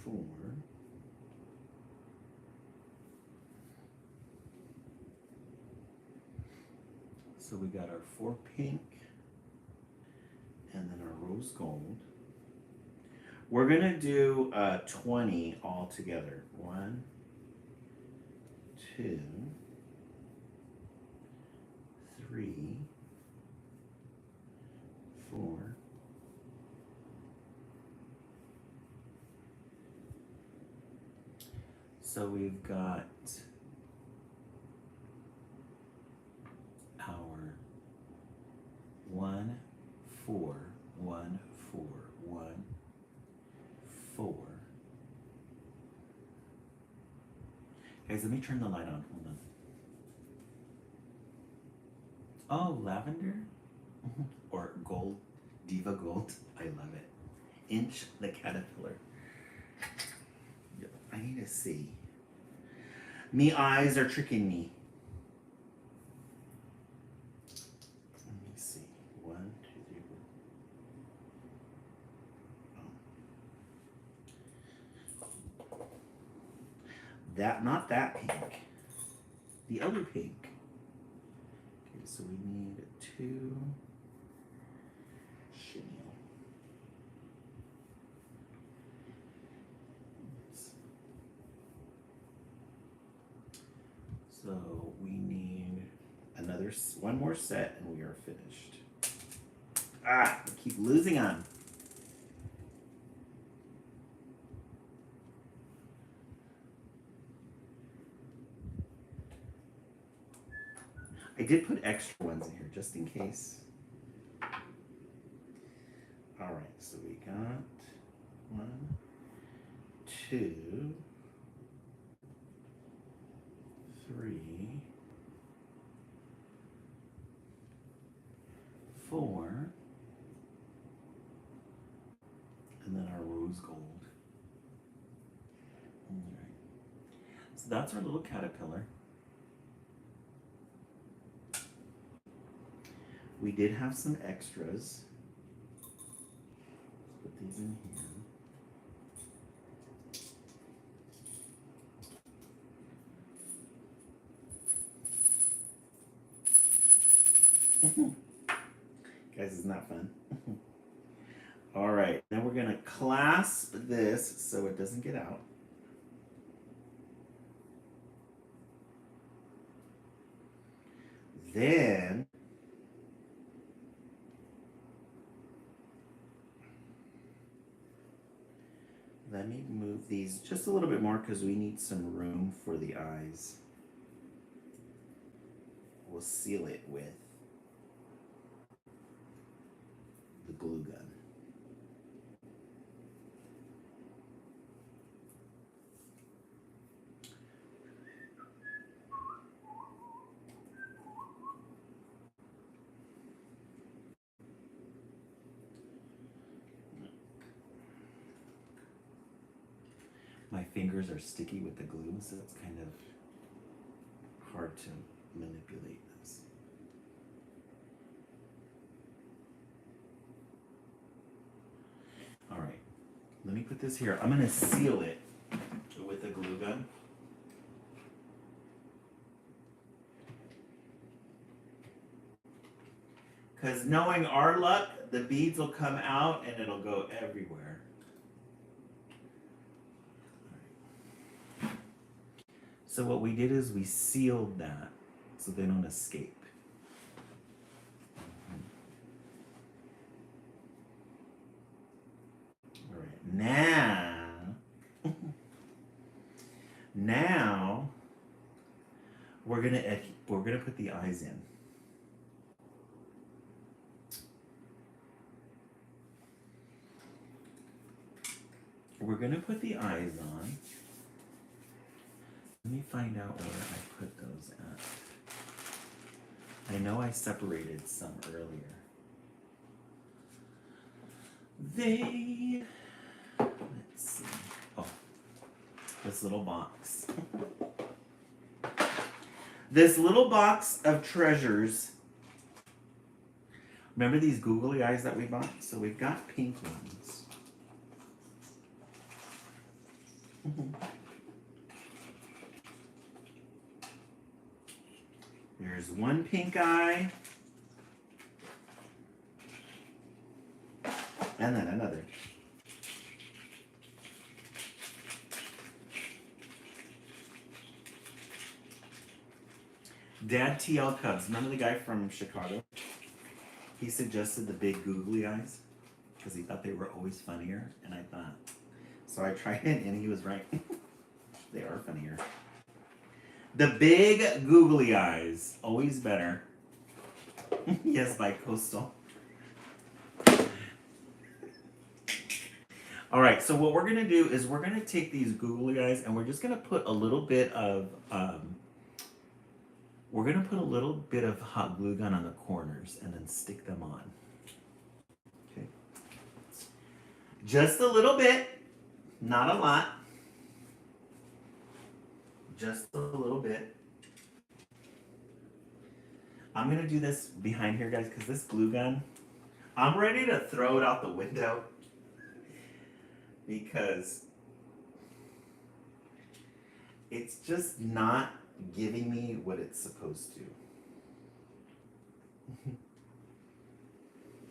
4. So we got our 4 pink and then our rose gold. We're gonna do 20 all together. 1, 2, 3, 4, So we've got our 1, 4, 1, 4, 1, 4. Guys, let me turn the light on. Hold on. Oh, lavender? Or gold. Diva gold. I love it. Inch the caterpillar. Yep. I need to see. Me eyes are tricking me. Let me see. 1, 2, 3, 4. Oh. That, not that pink. The other pink. Okay, so we need 2 chenille. So we need another, one more set and we are finished. Ah, I keep losing on. I did put extra ones in here just in case. All right, so we got 1, 2, 3, 4, and then our rose gold. All right. So that's our little caterpillar. We did have some extras. Let's put these in here. Guys, isn't that fun? All right, now we're gonna clasp this so it doesn't get out. Then let me move these just a little bit more because we need some room for the eyes. We'll seal it with the glue gun. My fingers are sticky with the glue, so it's kind of hard to manipulate this. All right, let me put this here. I'm gonna seal it with a glue gun. Because knowing our luck, the beads will come out and it'll go everywhere. So what we did is we sealed that so they don't escape. All right, now we're gonna put the eyes in. We're gonna put the eyes on. Let me find out where I put those at. I know I separated some earlier. Let's see. Oh, this little box. This little box of treasures. Remember these googly eyes that we bought? So we've got pink ones. There's one pink eye. And then another. Dad TL Cubs. Remember the guy from Chicago? He suggested the big googly eyes because he thought they were always funnier. And I thought, so I tried it and he was right. They are funnier. The big googly eyes, always better. Yes, by Coastal. All right, so what we're gonna do is we're gonna take these googly eyes and we're just gonna put a little bit of hot glue gun on the corners and then stick them on. Okay. Just a little bit, not a lot. Just a little bit. I'm gonna do this behind here, guys, because this glue gun, I'm ready to throw it out the window because it's just not giving me what it's supposed to.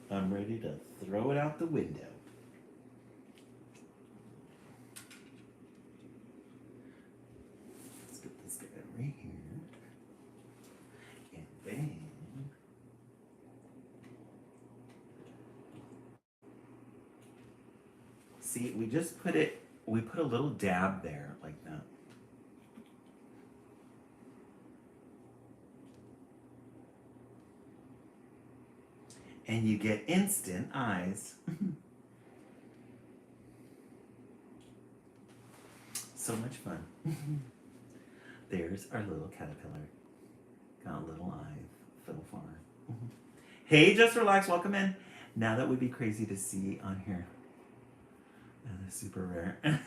I'm ready to throw it out the window. Let's get this guy right here. And then see, we just put it, we put a little dab there like that. And you get instant eyes. So much fun. There's our little caterpillar. Got a little eye so far. Hey, Just Relax, welcome in. Now that would be crazy to see on here. They're super rare.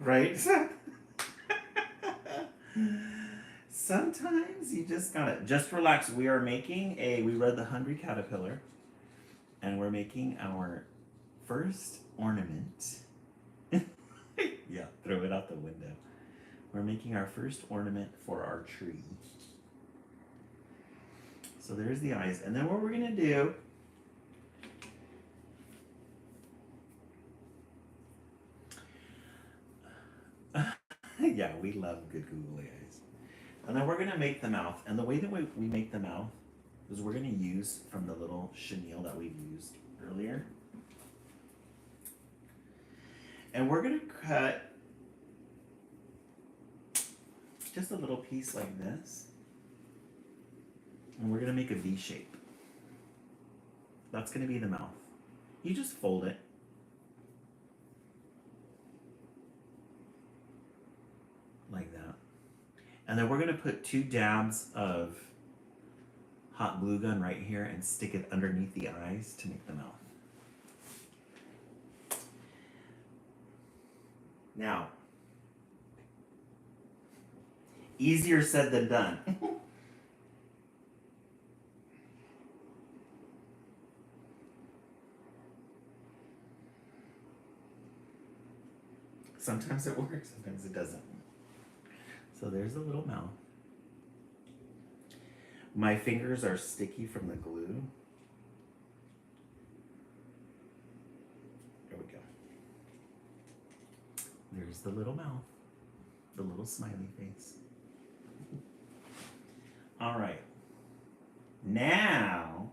Right? Sometimes you just gotta just relax. We are making we read The Hungry Caterpillar, and we're making our first ornament. Yeah, throw it out the window. We're making our first ornament for our tree. So there's the eyes, and then what we're gonna do, yeah, we love good googly eyes. And then we're gonna make the mouth, and the way that we make the mouth is we're gonna use from the little chenille that we've used earlier. And we're gonna cut just a little piece like this. And we're gonna make a V shape. That's gonna be the mouth. You just fold it. Like that. And then we're gonna put 2 dabs of hot glue gun right here and stick it underneath the eyes to make the mouth. Now, easier said than done. Sometimes it works, sometimes it doesn't. So there's a little mouth. My fingers are sticky from the glue. There we go. There's the little mouth, the little smiley face. All right. Now,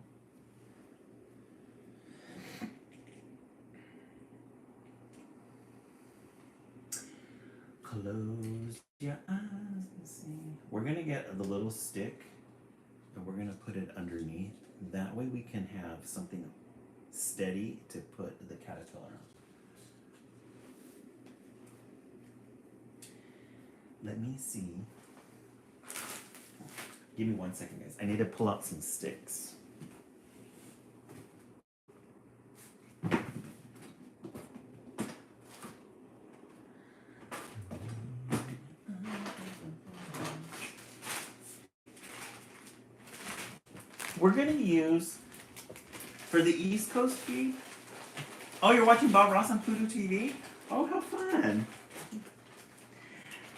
close your eyes and see. We're gonna get the little stick and we're gonna put it underneath. That way we can have something steady to put the caterpillar on. Let me see. Give me 1 second, guys. I need to pull out some sticks. We're gonna use, for the East Coast feed. Oh, you're watching Bob Ross on Pluto TV? Oh, how fun.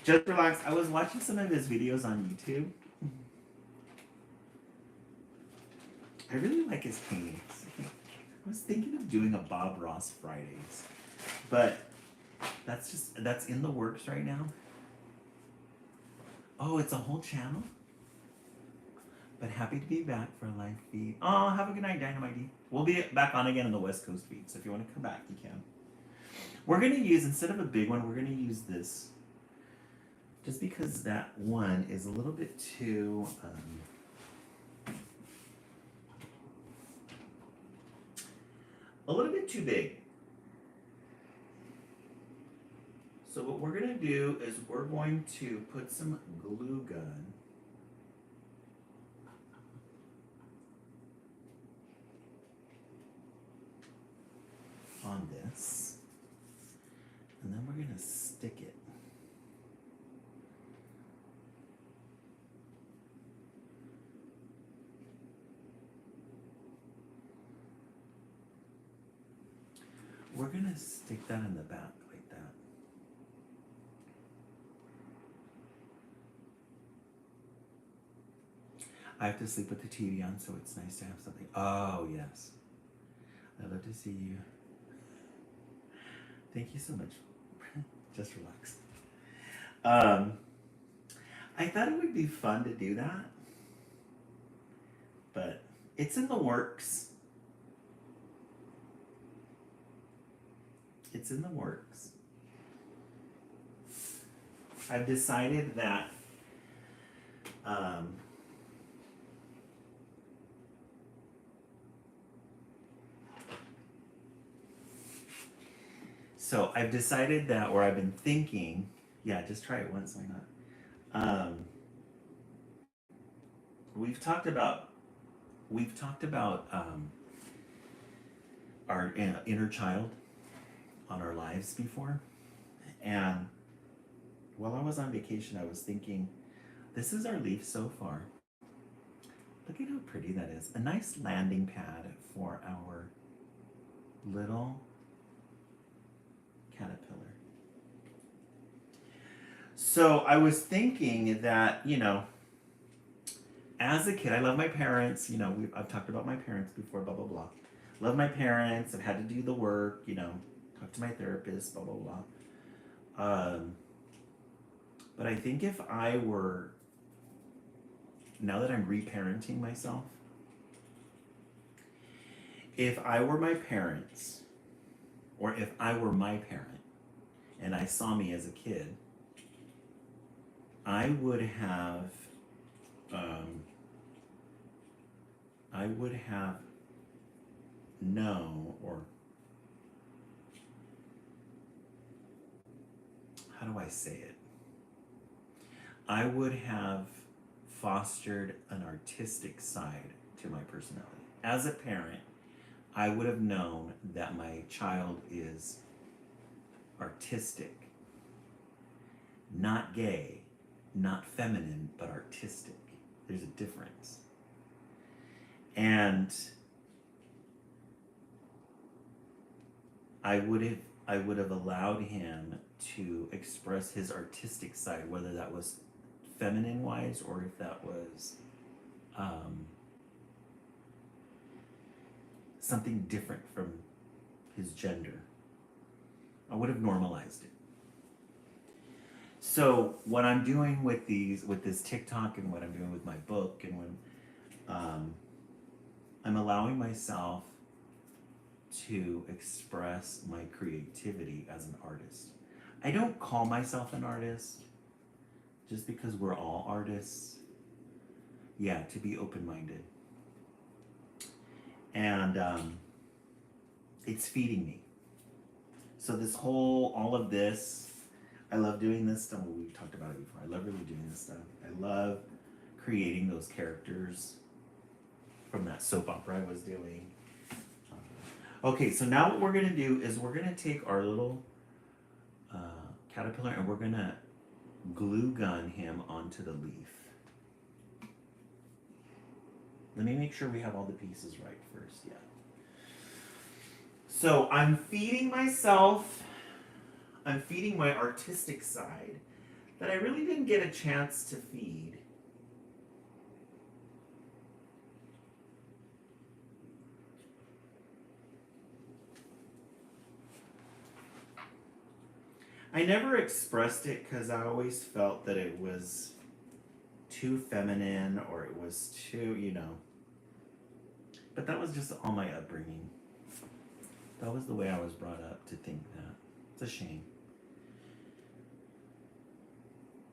Just relax. I was watching some of his videos on YouTube. I really like his paintings. I was thinking of doing a Bob Ross Fridays, but that's in the works right now. Oh, it's a whole channel? But happy to be back for a live feed. Oh, have a good night, Dynamite D. We'll be back on again in the West Coast feed, so if you want to come back, you can. We're gonna use, instead of a big one, we're gonna use this. Just because that one is a little bit too, big. So what we're gonna do is we're going to put some glue gun on this, and then we're gonna stick it. We're gonna stick that in the back like that. I have to sleep with the TV on, so it's nice to have something. Oh, yes. I love to see you. Thank you so much. Just relax. I thought it would be fun to do that, but it's in the works. It's in the works. I've decided that so I've decided that, or I've been thinking, yeah, just try it once, why not? We've talked about our inner child on our lives before, and while I was on vacation, I was thinking, this is our leaf so far. Look at how pretty that is. A nice landing pad for our little caterpillar. So I was thinking that, as a kid, I love my parents. I've talked about my parents before, blah, blah, blah. Love my parents. I've had to do the work, talk to my therapist, blah, blah, blah. But I think if I were, now that I'm reparenting myself, if I were my parents, or if I were my parent, and I saw me as a kid, I would have known, or how do I say it? I would have fostered an artistic side to my personality. As a parent, I would have known that my child is artistic, not gay, not feminine, but artistic. There's a difference. And I would have allowed him to express his artistic side, whether that was feminine wise or if that was something different from his gender. I would have normalized it. So what I'm doing with this TikTok, and what I'm doing with my book, and when I'm allowing myself to express my creativity as an artist. I don't call myself an artist just because we're all artists. Yeah, to be open-minded. And it's feeding me. So all of this, I love doing this stuff. Well, we've talked about it before. I love really doing this stuff. I love creating those characters from that soap opera I was doing. Okay, so now what we're gonna do is we're gonna take our little caterpillar and we're gonna glue gun him onto the leaf. Let me make sure we have all the pieces right first, yeah. So I'm feeding myself, I'm feeding my artistic side that I really didn't get a chance to feed. I never expressed it because I always felt that it was too feminine, or it was too, But that was just all my upbringing. That was the way I was brought up to think that. It's a shame.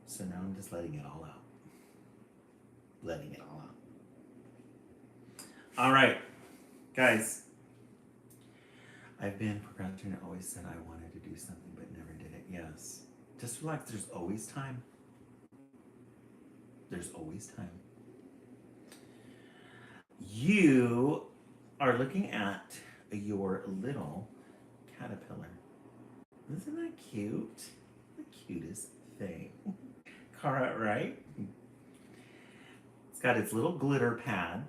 So now I'm just letting it all out. Letting it all out. All right, guys. I've been procrastinating. Always said I wanted to do something, but never did it. Yes. Just relax. There's always time. There's always time. You are looking at your little caterpillar. Isn't that cute? The cutest thing. Cara, right? It's got its little glitter pad.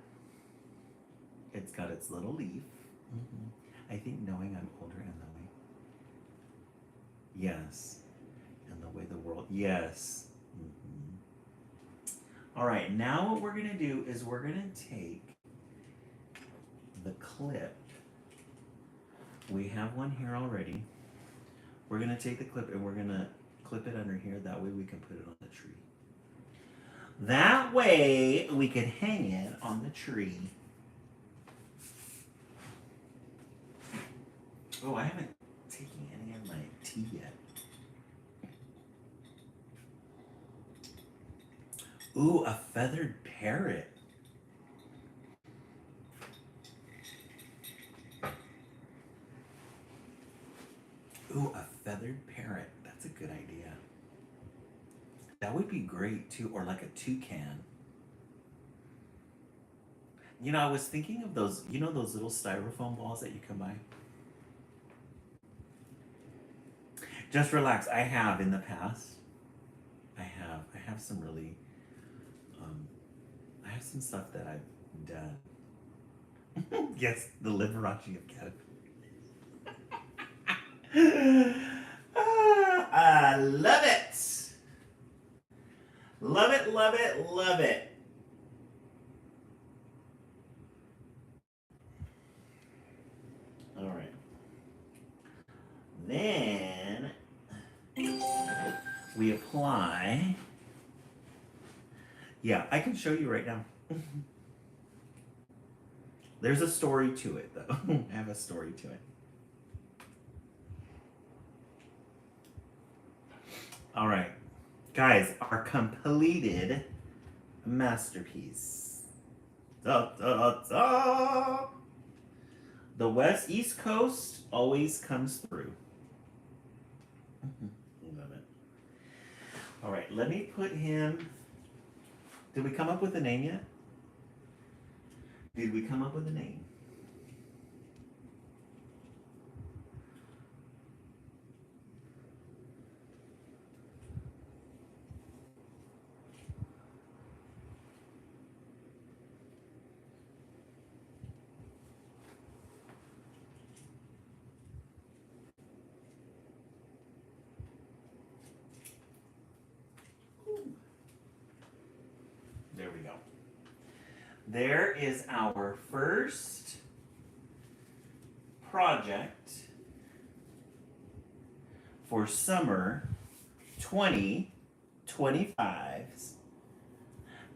It's got its little leaf. I think knowing I'm older and the way. Yes. And the way the world. Yes. All right. Now what we're going to do is we're going to take the clip. We have one here already. We're going to take the clip and we're going to clip it under here. That way we can put it on the tree. That way we can hang it on the tree. Oh, I haven't taken any of my tea yet. Ooh, a feathered parrot. Ooh, a feathered parrot. That's a good idea. That would be great too, or like a toucan. You know, I was thinking of those, you know, those little styrofoam balls that you can buy? Just relax. I have in the past. I have some really, I have some stuff that I've done. Yes, the Liberace of caterpillars. I love it. Love it, love it, love it. All right. Then we apply. Yeah, I can show you right now. There's a story to it, though. I have a story to it. All right. Guys, our completed masterpiece. Da, da, da. The East Coast always comes through. Love it. All right, let me put him. Did we come up with a name yet? Did we come up with a name? There we go. There is our first project for summer 2025's.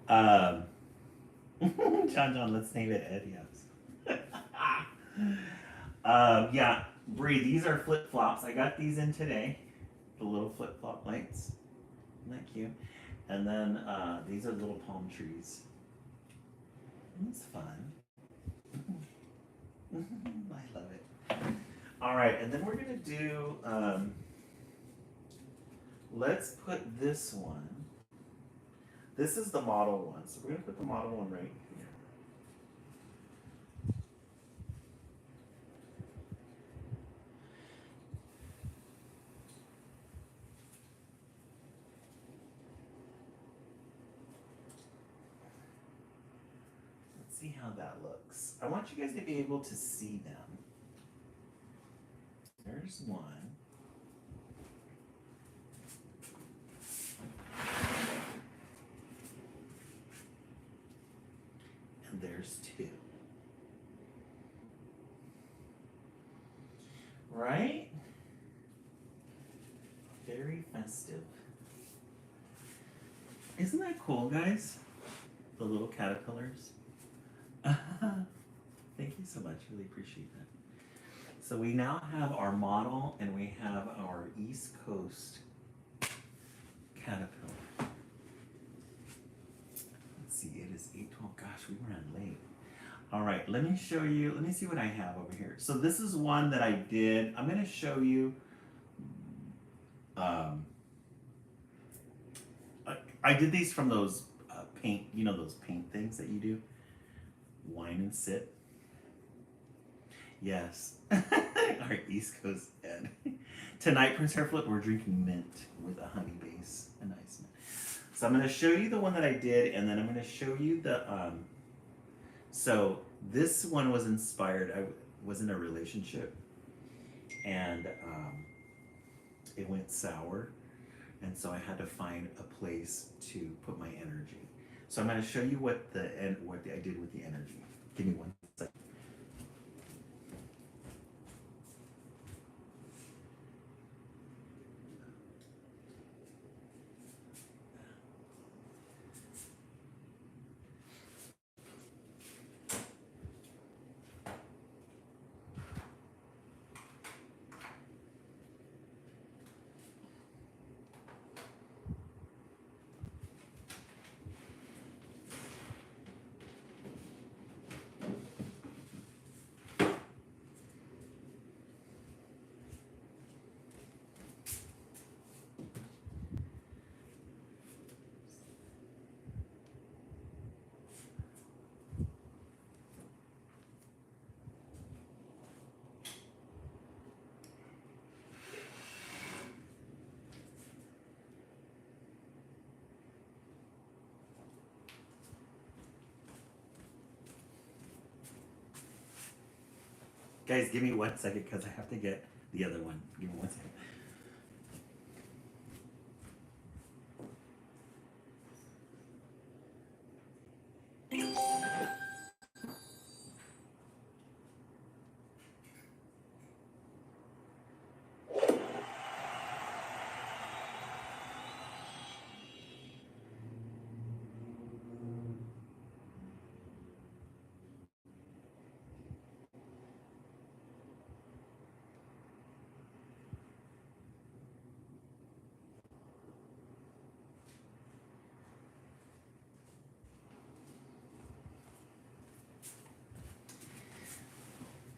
John, let's name it Ed, yes. Yeah, Bree, these are flip-flops. I got these in today. The little flip-flop lights. Isn't that cute? And then these are little palm trees. It's fun. I love it. All right, and then we're gonna do, let's put this one. This is the model one, so we're gonna put the model one right here. See how that looks. I want you guys to be able to see them. There's one. And there's two. Right? Very festive. Isn't that cool, guys? The little caterpillars. Thank you so much. Really appreciate that. So we now have our model and we have our East Coast caterpillar. Let's see, it is 8:12. Gosh, we ran late. All right, let me show you. Let me see what I have over here. So this is one that I did. I'm going to show you. Um, I did these from those paint, you know, those paint things that you do. Wine and sip. Yes. Our East Coast Ed. Tonight, Prince Hairflip, we're drinking mint with a honey base and ice mint. So I'm going to show you the one that I did, and then I'm going to show you the. So this one was inspired. I was in a relationship, and it went sour, and so I had to find a place to put my energy. So I'm going to show you what I did with the energy. Give me one second. Guys, give me 1 second because I have to get the other one. Give me 1 second.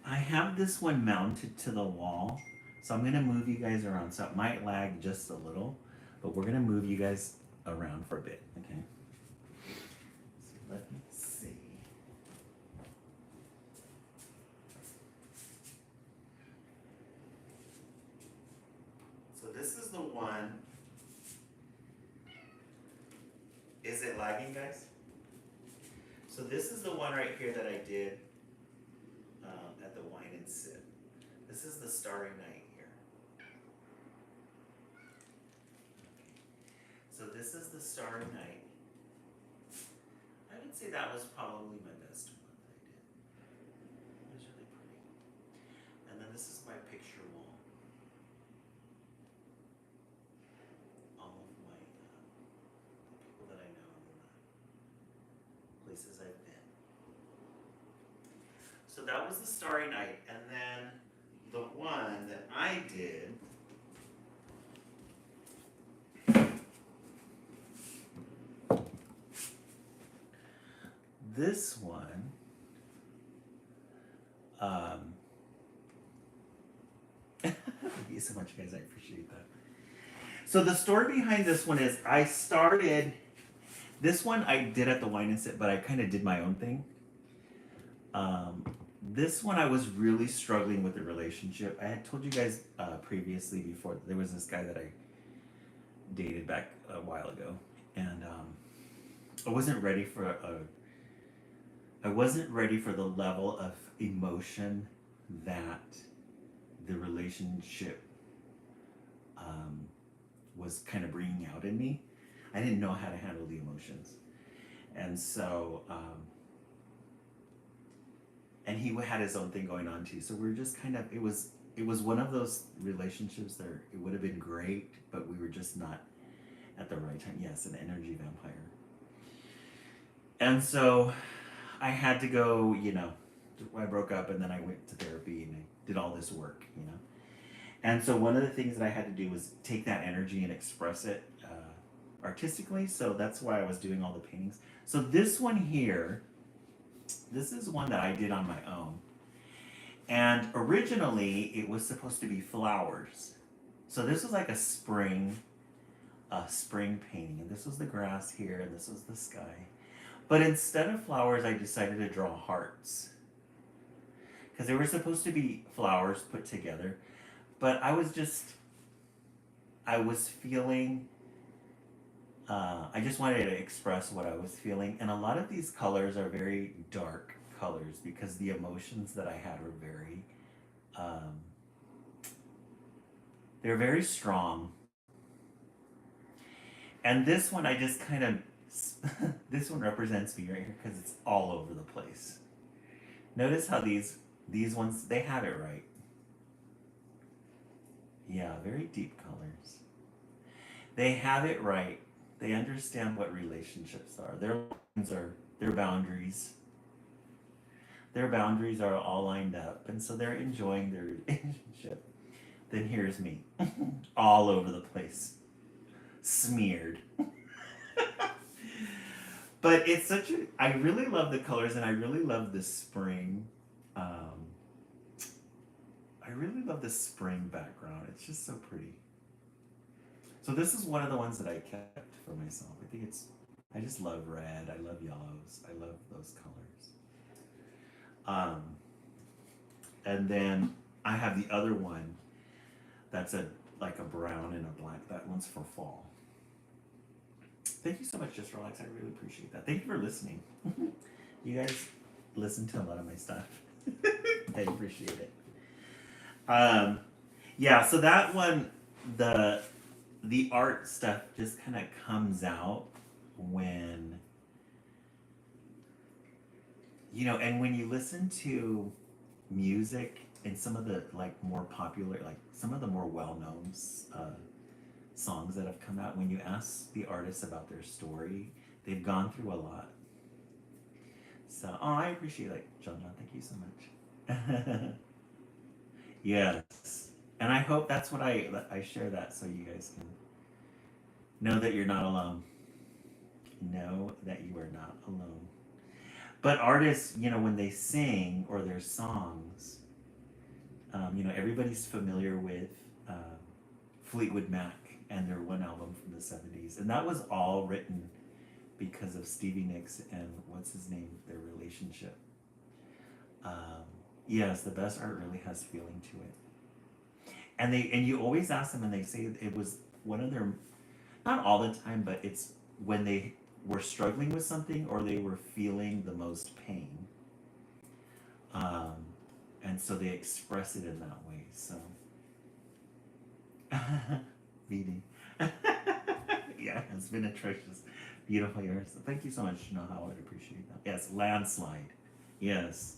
I have this one mounted to the wall, so I'm going to move you guys around. So it might lag just a little, but we're going to move you guys around for a bit, okay? So let me see. So this is the one. Is it lagging, guys? So this is the one right here that I did at the Wine and Sip. This is the Starry Night here. So this is the Starry Night. I would say that was probably my best one that I did. It was really pretty. And then this is my picture wall. All of my the people that I know and the places I've been. So that was the Starry Night, and then the one that I did this one thank you so much, guys. I appreciate that. So the story behind this one is I started this one I did at the Wine and Sip, but I kind of did my own thing. This one I was really struggling with the relationship. I had told you guys previously before there was this guy that I dated back a while ago, and I wasn't ready for I wasn't ready for the level of emotion that the relationship was kind of bringing out in me. I didn't know how to handle the emotions, and so and he had his own thing going on too. So we were just kind of it was one of those relationships that it would have been great, but we were just not at the right time. Yes, an energy vampire. And so I had to go, I broke up, and then I went to therapy and I did all this work, you know. And so one of the things that I had to do was take that energy and express it artistically. So that's why I was doing all the paintings. So this one here, this is one that I did on my own. And originally it was supposed to be flowers. So this was like a spring painting. And this was the grass here, and this was the sky. But instead of flowers, I decided to draw hearts. Because they were supposed to be flowers put together. But I was feeling, I just wanted to express what I was feeling. And a lot of these colors are very dark colors because the emotions that I had were um, they're very strong. And this one, I just kind of, this one represents me right here because it's all over the place. Notice how these ones, they have it right. Yeah, very deep colors. They have it right. They understand what relationships are. Their lines are their boundaries. Their boundaries are all lined up, and so they're enjoying their relationship. Then here's me, all over the place, smeared. But it's such a. I really love the colors, and I really love the spring. I really love the spring background. It's just so pretty. So this is one of the ones that I kept for myself. I think it's. I just love red. I love yellows. I love those colors. And then I have the other one. That's like a brown and a black. That one's for fall. Thank you so much, Just Relax. I really appreciate that. Thank you for listening. You guys listen to a lot of my stuff. I appreciate it. Yeah, so that one, the art stuff just kind of comes out when, you know, and when you listen to music and some of the like more popular, like some of the more well-known songs that have come out, when you ask the artists about their story, they've gone through a lot. So, oh, I appreciate it, John. Thank you so much. Yes, and I hope that's what I share that so you guys can know that you're not alone. Know that you are not alone. But artists, you know, when they sing or their songs, you know, everybody's familiar with Fleetwood Mac and their one album from the 70s. And that was all written because of Stevie Nicks and what's his name, their relationship. Yes, the best art really has feeling to it. And you always ask them and they say it was one of their, not all the time, but it's when they were struggling with something or they were feeling the most pain. And so they express it in that way. So, Beating. Yeah, it's been atrocious. Beautiful years. Thank you so much. You know how I'd appreciate that. Yes, landslide. Yes.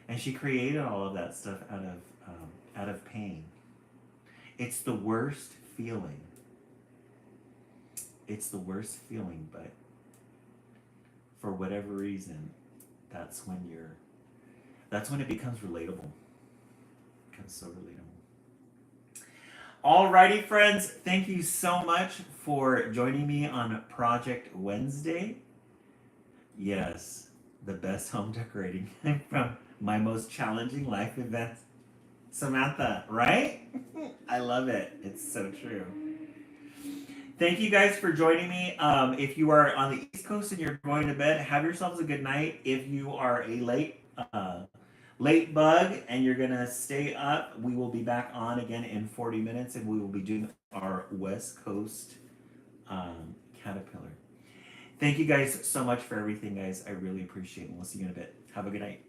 And she created all of that stuff out of pain. It's the worst feeling. It's the worst feeling, but for whatever reason, that's when it becomes relatable. It becomes so relatable. Alrighty, friends, thank you so much for joining me on Project Wednesday. Yes, the best home decorating from my most challenging life event. Samantha, right? I love it. It's so true. Thank you guys for joining me. If you are on the East Coast and you're going to bed, have yourselves a good night. If you are a late bug and you're gonna stay up, we will be back on again in 40 minutes and we will be doing our West Coast caterpillar. Thank you guys so much for everything, guys. I really appreciate it. We'll see you in a bit. Have a good night.